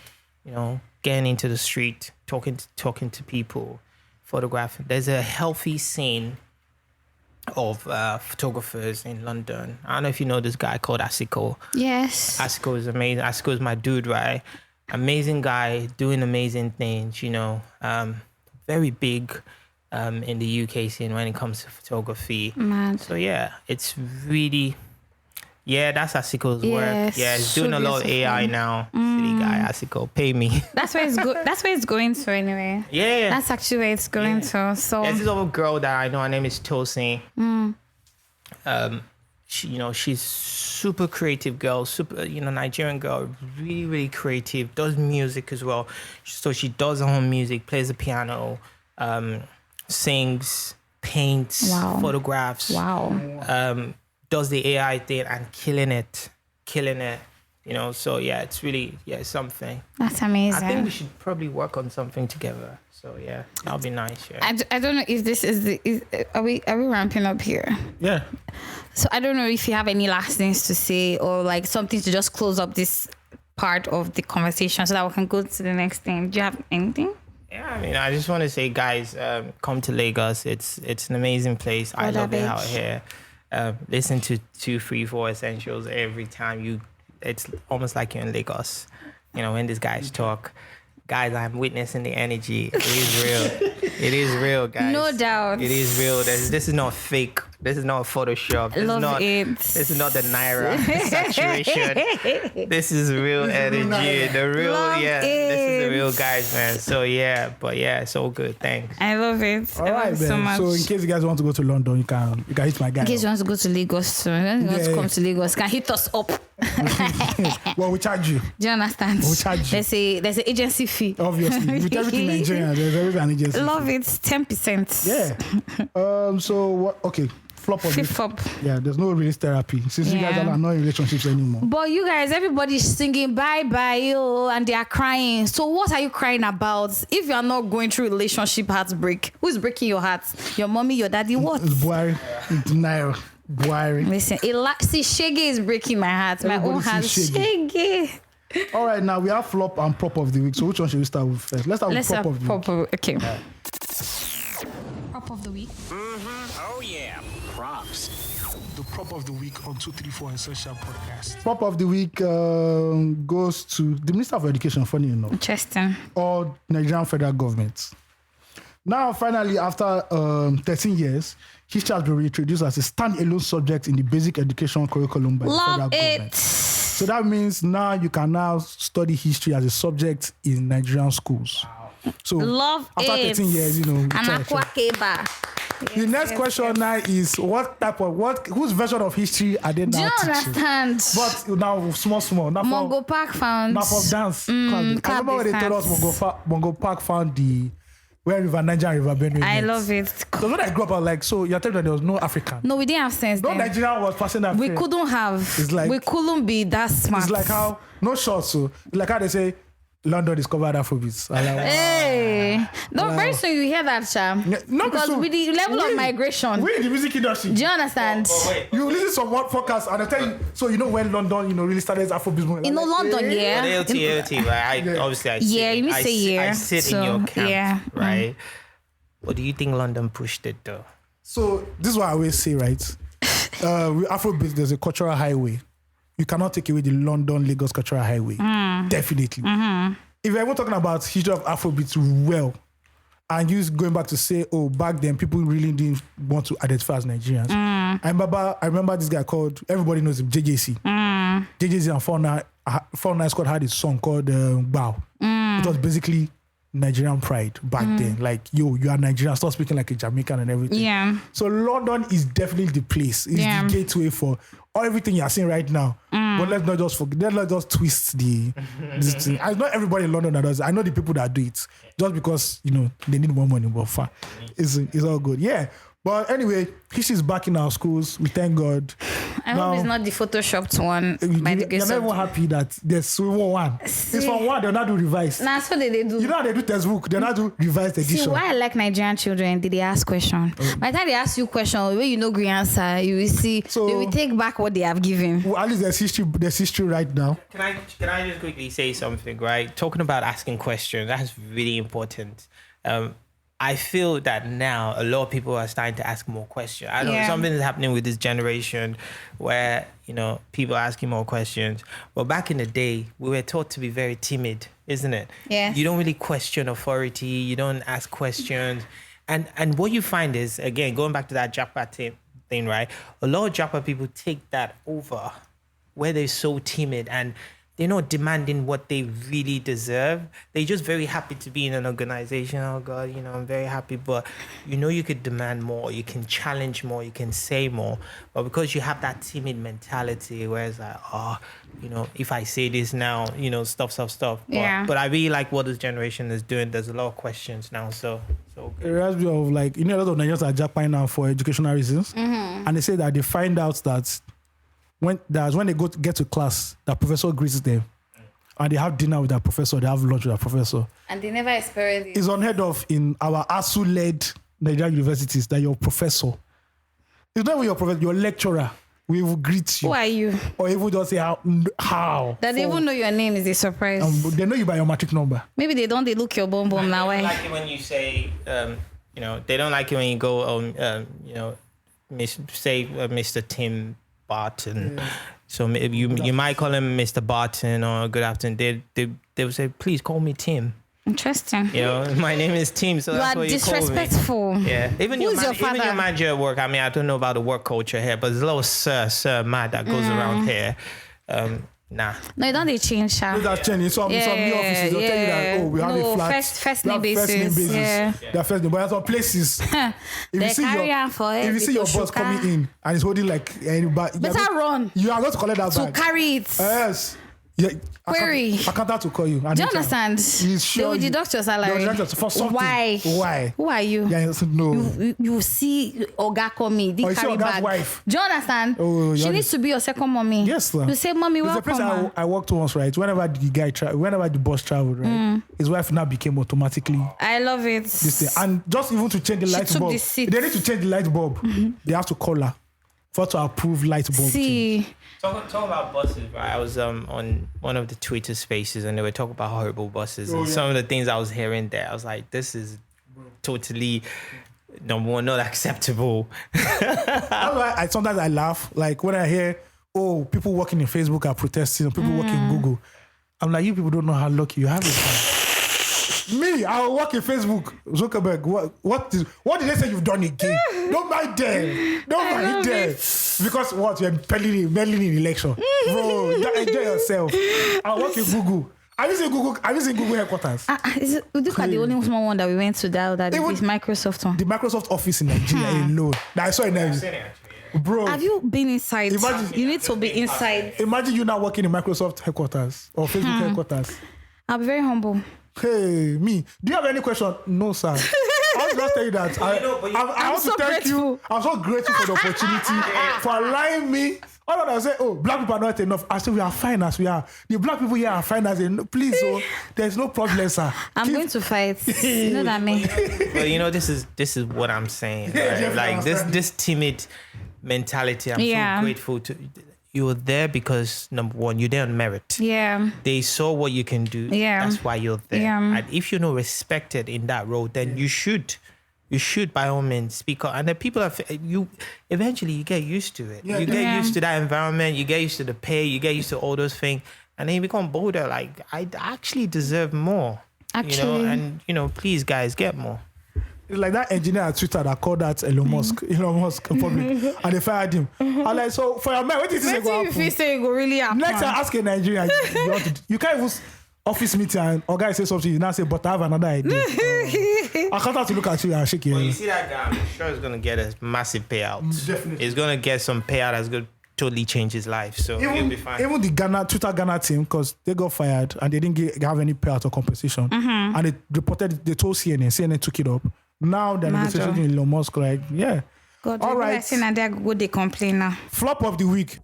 You know, getting into the street, talking to people, photographing. There's a healthy scene of photographers in London. I don't know if you know this guy called Asiko. Yes. Asiko is amazing. Asiko is my dude, right? Amazing guy, doing amazing things, you know. Very big in the UK scene when it comes to photography. Mad. So yeah, it's really, that's Asiko's work. Yeah, he's doing a lot of AI now. City guy, Asiko, pay me. That's where it's That's where it's going to anyway. Yeah. That's actually where it's going to. So there's this other girl that I know. Her name is Tosin. She's super creative girl, Nigerian girl, really, really creative, does music as well. So she does her own music, plays the piano, sings, paints, photographs. Wow. Does the AI thing and killing it. You know, so yeah, it's really, something. That's amazing. I think we should probably work on something together. So yeah, that'll be nice. Yeah. I don't know if this is are we ramping up here? Yeah. So I don't know if you have any last things to say or like something to just close up this part of the conversation so that we can go to the next thing. Do you have anything? Yeah, I mean, I just want to say, guys, come to Lagos. It's an amazing place. I love it out here. Listen to 234 Essentials every time it's almost like you're in Lagos. You know, when these guys talk. Guys, I'm witnessing the energy. It is real. It is real, guys. No doubt. It is real. This is not fake. This is not a Photoshop. Love it. This is not the Naira saturation. This is real energy. The real, Love yeah. it. This is the real guys, man. So yeah, but yeah, it's all good. Thanks. I love it. All I right, love it so then. much. So in case you guys want to go to London, you can hit my guy. In case you want to go to Lagos, so you want to come to Lagos, can hit us up. Well, we charge you. Do you understand? We charge you. There's an agency fee. Obviously, with everything Nigerian, there's always an agency. Love it. 10%. Yeah. So what? Okay. Flop of Fifth it. up. Yeah. There's no release therapy since you guys Yeah. are not in relationships anymore. But you guys, everybody's singing bye bye yo, and they are crying. So what are you crying about? If you are not going through relationship heartbreak, who's breaking your heart? Your mommy, your daddy, what? It's Buhari. It's Naira. Buhari. Listen, see, Shege is breaking my heart. My own Everybody heart. sees Shege. All right. Now we have flop and prop of the week. So which one should we start with first? Let's start with prop of the week. Okay. Prop of the week. Oh, yeah. Props. The prop of the week on 234 Essential Podcast. Prop of the week goes to the Minister of Education, funny enough, Interesting. or Nigerian federal government. Now, finally, after 13 years, history has been reintroduced as a standalone subject in the basic education curriculum by the federal Love government. it. So that means now you can now study history as a subject in Nigerian schools. So Love after it. 13 years, we try. Anakwa Keba. The next question now is whose version of history are they Do you now teaching? understand? But now small. Now Mongo Park found. for dance. I remember when they told us Mongo Park found the where River Niger and River Benue. I met. love it. So when I grew up, I was like, so you're telling me that there was no African. No, we didn't have sense No then. Nigerian was passing that. We fair. couldn't have. It's like- we couldn't be that smart. It's like how no shots. So it's like how they say London discovered Afrobeats. I like, Hey, no, very soon you hear that, Cham. Yeah, not Because so. with the level of migration, We in the music industry. do you understand? You listen to some podcast and I tell you. So you know when London, really started Afrobeats movement. You know, London, But yeah. AOT, right? Obviously, I sit, Yeah, you need to say yeah. I sit So, in your camp, yeah. right? What do you think London pushed it though? So this is what I always say, right? With Afrobeats, there's a cultural highway. You cannot take away the London-Lagos cultural highway. Definitely. If you're even talking about history of Afrobeats well, and you going back to say, oh, back then people really didn't want to identify as Nigerians. I remember this guy called, everybody knows him, JJC. JJC and 49 Squad had a song called Bow. It was basically Nigerian pride back then. Like, yo, you are Nigerian, stop speaking like a Jamaican and everything. Yeah. So London is definitely the place. It's the gateway for everything you're seeing right now. But let's not just forget, let's just twist this thing. I know everybody in London that does it. I know the people that do it just because, they need more money, but fine. It's all good. Yeah. But anyway, history is back in our schools. We thank God. I hope it's not the photoshopped one. By the You're grace not of even happy that there's one. It's from one, they'll not do revise. Nah, so they do. You know how they do textbook, they'll not do revised edition. See, why I like Nigerian children, did they ask question? By the time they ask you question, when you know green answer, you will see, So- they will take back what they have given. Well, at least there's history right now. Can I just quickly say something, right? Talking about asking questions, that's really important. I feel that now a lot of people are starting to ask more questions. I know something is happening with this generation where, people are asking more questions. But back in the day, we were taught to be very timid, isn't it? Yes. You don't really question authority. You don't ask questions. And what you find is, again, going back to that Japa thing, right? A lot of Japa people take that over where they're so timid and they're not demanding what they really deserve. They're just very happy to be in an organization. Oh God, I'm very happy. But you could demand more, you can challenge more, you can say more. But because you have that timid mentality where it's like, if I say this now, stuff. But I really like what this generation is doing. There's a lot of questions now. So It reminds me of a lot of Nigerians are Japan now for educational reasons. And they say that they find out that when they get to class, the professor greets them, and they have dinner with that professor, they have lunch with that professor. And they never experienced it. It's unheard of in our ASU-led Nigerian universities that your professor, it's not even your professor, your lecturer will greet you. Who are you? Or even just say how. That they even know your name is a surprise. They know you by your matric number. Maybe they look your bum now. They don't Why? like it when you say, they don't like it when you go, say Mr. Tim Barton. Yeah. So you might call him Mr. Barton or good afternoon. They will say, please call me Tim. Interesting. You know, my name is Tim, so You that's are what you call me. disrespectful. Yeah, even Who's your even your father? manager at work. I mean, I don't know about the work culture here, but there's a little sir, Matt that goes around here. Nah. No, don't they change, Sha? Those are changing. Some new offices, they'll tell you that, we have a flat. First we name have basis. Yeah. They're first name. But at some places, if They carry on for if you see your boss coming in and he's holding like any bag, Better run. You are going to collect that To bag. carry it. Yes. Yeah, Query. I can't have to call you. Do you understand? He's sure They will deduct your salary. They will deduct for something. Why? Who are you? Yeah, no. You see Oga coming, the Oh, you see carry Oga's bag. wife. Do you understand? Oh, she yeah. needs to be your second mommy. Yes, sir. You say, mommy, There's a welcome. place Ma." I worked once, right? Whenever the boss traveled, right? His wife now became automatically I love it. this thing. And just even to change the light took bulb, the seat. they need to change the light bulb. They have to call her for her to approve light bulb. change. See, Talk about buses, right? I was on one of the Twitter spaces and they were talking about horrible buses. And some of the things I was hearing there, I was like, this is totally, number one, not acceptable. That's why sometimes I laugh. Like when I hear, people working in Facebook are protesting, people working in Google. I'm like, you people don't know how lucky you have it. Me, I work in Facebook. Zuckerberg, what did they say you've done again? Don't mind them. Don't mind them. Because what? You're meddling in election. Bro, enjoy yourself. I work in Google. Have you seen Google headquarters? look at the only small one that we went to that is Microsoft one. The Microsoft office in Nigeria alone. That I saw in Nigeria. Bro, Have you been inside? Imagine- You need to be inside. imagine you now working in Microsoft headquarters or Facebook headquarters. I'll be very humble. Hey, me. Do you have any question? No, sir. I was just tell you that. I want so to thank you. grateful. I'm so grateful for the opportunity for allowing me. All of I say, black people are not enough. I say we are fine as we are. The black people here are fine as enough. Please, there's no problem, sir. I'm going to fight. You know that me. But you know, this is what I'm saying. Yeah, Right? Like understand. this timid mentality. I'm Yeah. so grateful to you were there because number one, you're there on merit. Yeah. They saw what you can do. Yeah. That's why you're there. Yeah. And if you're not respected in that role, then you should by all means speak up. And the people eventually you get used to it. You get used to that environment, you get used to the pay, you get used to all those things. And then you become bolder, like I actually deserve more. Actually. You know, please guys, get more. It's like that engineer at Twitter that called out Elon Musk in public, and they fired him. I'm like, so for your man, what did you say go happen? say you go really happen? Next time, ask a Nigerian. You can't even office meeting and or guy say something. You now say, but I have another idea. I can't have to look at you and shake your Well, you head. see that guy, I'm sure he's gonna get a massive payout. Definitely. He's gonna get some payout that's gonna totally change his life. So he'll be fine. Even the Twitter Ghana team, because they got fired and they didn't have any payout or compensation, and they told CNN took it up. Now they're negotiating with Elon Musk, like, yeah. God, All right. I think that they're good. They complain now. Flop of the week.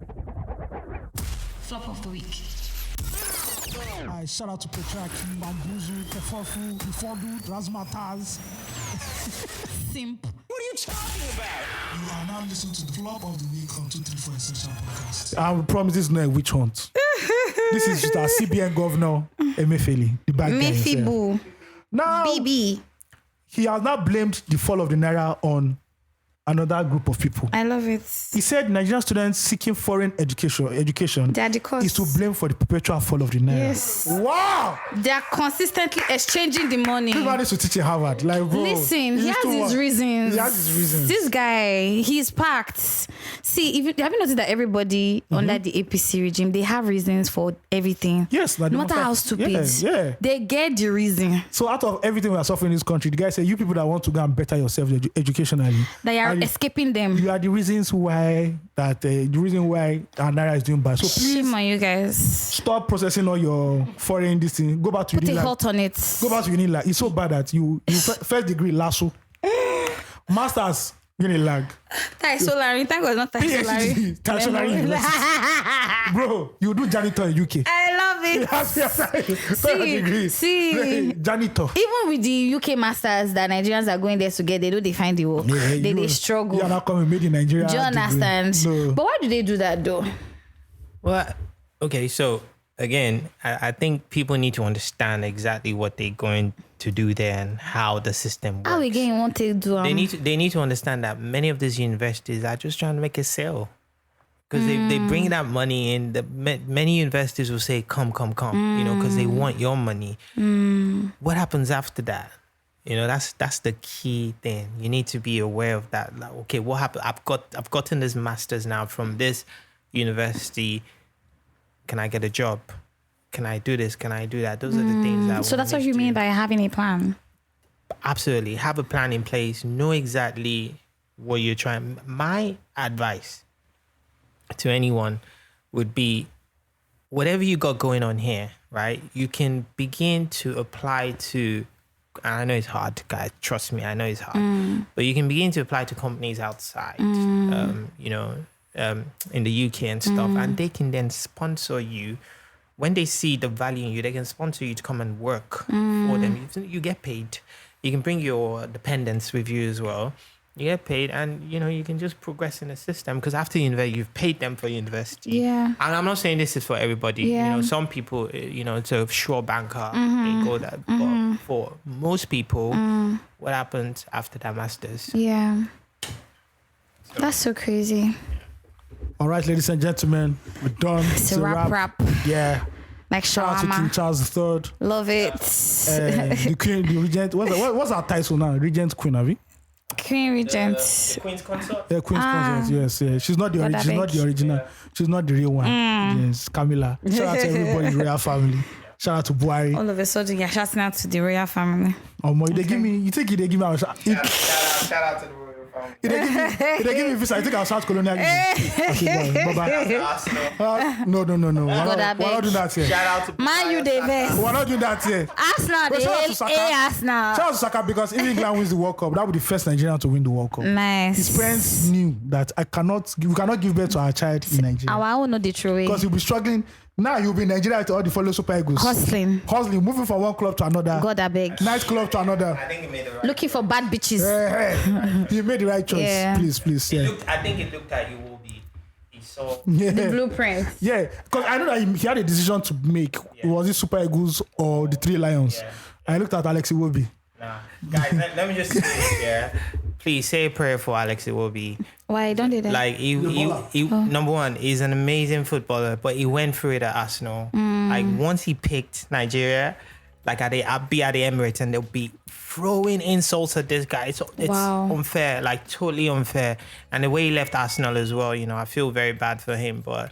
Flop of the week. Shout out to Petraki, Bambuzu, Kefofu, Bifodu, Razmataz. Simp. What are you talking about? You are now listening to the Flop of the Week on 234 Essential Podcast. I promise this is not a witch hunt. This is just our CBN governor, Emefiele, the bad guy himself. Mefibu. Now, BB. he has now blamed the fall of the Naira on another group of people. I love it. He said Nigerian students seeking foreign education They are the cause. is to blame for the perpetual fall of the Naira. Yes. Wow! They are consistently exchanging the money. Everybody needs to teach in Harvard. Like, bro, Listen, he it's has too his much. reasons. He has his reasons. This guy, he's packed. See, have you noticed that everybody under the APC regime, they have reasons for everything. Yes, No matter how stupid. Yeah. They get the reason. So out of everything we are suffering in this country, the guy said, you people that want to go and better yourself educationally, They are and escaping them. you are the reasons why our Naira is doing bad. So please Shame on you guys. stop processing all your foreign this thing. Go back to Put a Unila. halt on it. Go back to Unila. It's so bad that you first degree LASU, masters Unilag, Tai Solari. Thank God, not Tai Solari. PhD National University. Bro, you do janitor in UK. I love it. See. Janitor. Even with the UK masters that Nigerians are going there to get, they know they find the work. They struggle. You are not coming made in Nigeria. Do you understand? No. But why do they do that though? Well, okay, so again, I think people need to understand exactly what they're going to do there and how the system works. How again you want to do? They need to understand that many of these universities are just trying to make a sale. because they bring that money in. Many investors will say, come, because they want your money. What happens after that? That's the key thing. You need to be aware of that. Like, okay, what happened? I've gotten this master's now from this university. Can I get a job? Can I do this? Can I do that? Those are the things that. So that's what you mean by having a plan. Absolutely. Have a plan in place. Know exactly what you're trying. My advice to anyone would be, whatever you got going on here, right? You can begin to apply to, and I know it's hard, guys. Trust me, I know it's hard. But you can begin to apply to companies outside, in the UK and stuff, and they can then sponsor you. When they see the value in you, they can sponsor you to come and work for them. You get paid. You can bring your dependents with you as well. You get paid, and you can just progress in the system, because after university, you've paid them for university. Yeah. And I'm not saying this is for everybody. Yeah. Some people, it's a sure banker, they go that. But for most people, what happens after that masters? Yeah. That's so crazy. All right, ladies and gentlemen, we're done. It's a wrap. Yeah. Like shout out to King Charles III. Love it. The Queen, the Regent. What's our title now? Regent Queen, have we? Queen Regent. The Queen's Consort? Yeah, Queen's Consort, yes. Yeah. She's not the original. Yeah. She's not the real one. Yes, Camilla. Shout out to everybody in the royal family. Shout out to Buhari. All of a sudden, you're shouting out to the royal family. They give me, you think they give me shout out to the royal family. If they give me visa, I think I'll start colonialism. Okay, bye. No. We're not doing that here. Shout out to Man, you the best. We're not doing that here. Arsenal, Arsenal. Shout out to Saka, because if England wins the World Cup, that would be the first Nigerian to win the World Cup. Nice. His parents knew that we cannot give birth to our child in Nigeria. I will know the true way. Because he'll be struggling. Now he'll be in Nigeria to all the fellow Super Eagles. Hustling, moving from one club to another. God, I beg. Nice club to another. I think he made the right Looking for bad bitches. He made the right choice. Yeah. Please. Yeah. I think it looked at Iwobi. He saw the blueprint. Yeah, because I know that he had a decision to make. Yeah. Was it Super Eagles or the Three Lions? Yeah. I looked at Alex Iwobi. Nah, guys, let me just say this, yeah. Please say a prayer for Alex Iwobi. Why don't do that? Like he number one, he's an amazing footballer, but he went through it at Arsenal. Like once he picked Nigeria, like at the Emirates, and they'll be throwing insults at this guy. It's unfair, like totally unfair. And the way he left Arsenal as well, I feel very bad for him. But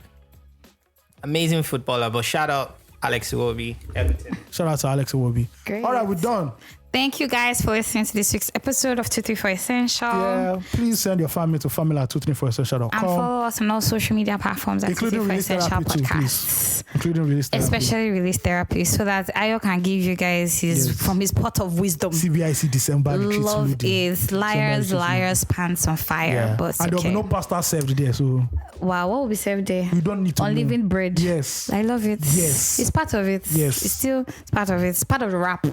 amazing footballer. But shout out Alex Iwobi, Everton. Shout out to Alex Iwobi. Great. All right, we're done. Thank you guys for listening to this week's episode of 234 Essential. Yeah, please send your family to family@234essential.com. And follow us on all social media platforms at including 234 Release Essential Therapy Podcasts. too, including Release Therapy. Especially Release Therapy, so that Ayo can give you guys from his pot of wisdom. CBIC December retreat. Love is liars, pants on fire. Yeah. But and there'll be no pasta served there, so. Wow, what will be served there? We don't need to Unleavened bread. Yes. I love it. Yes. It's part of it. Yes. It's part of it. It's part of the wrap.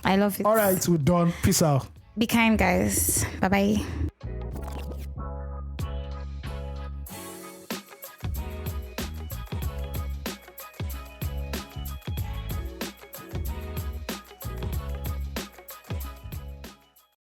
I love it. All right, we're done. Peace out. Be kind, guys. Bye-bye.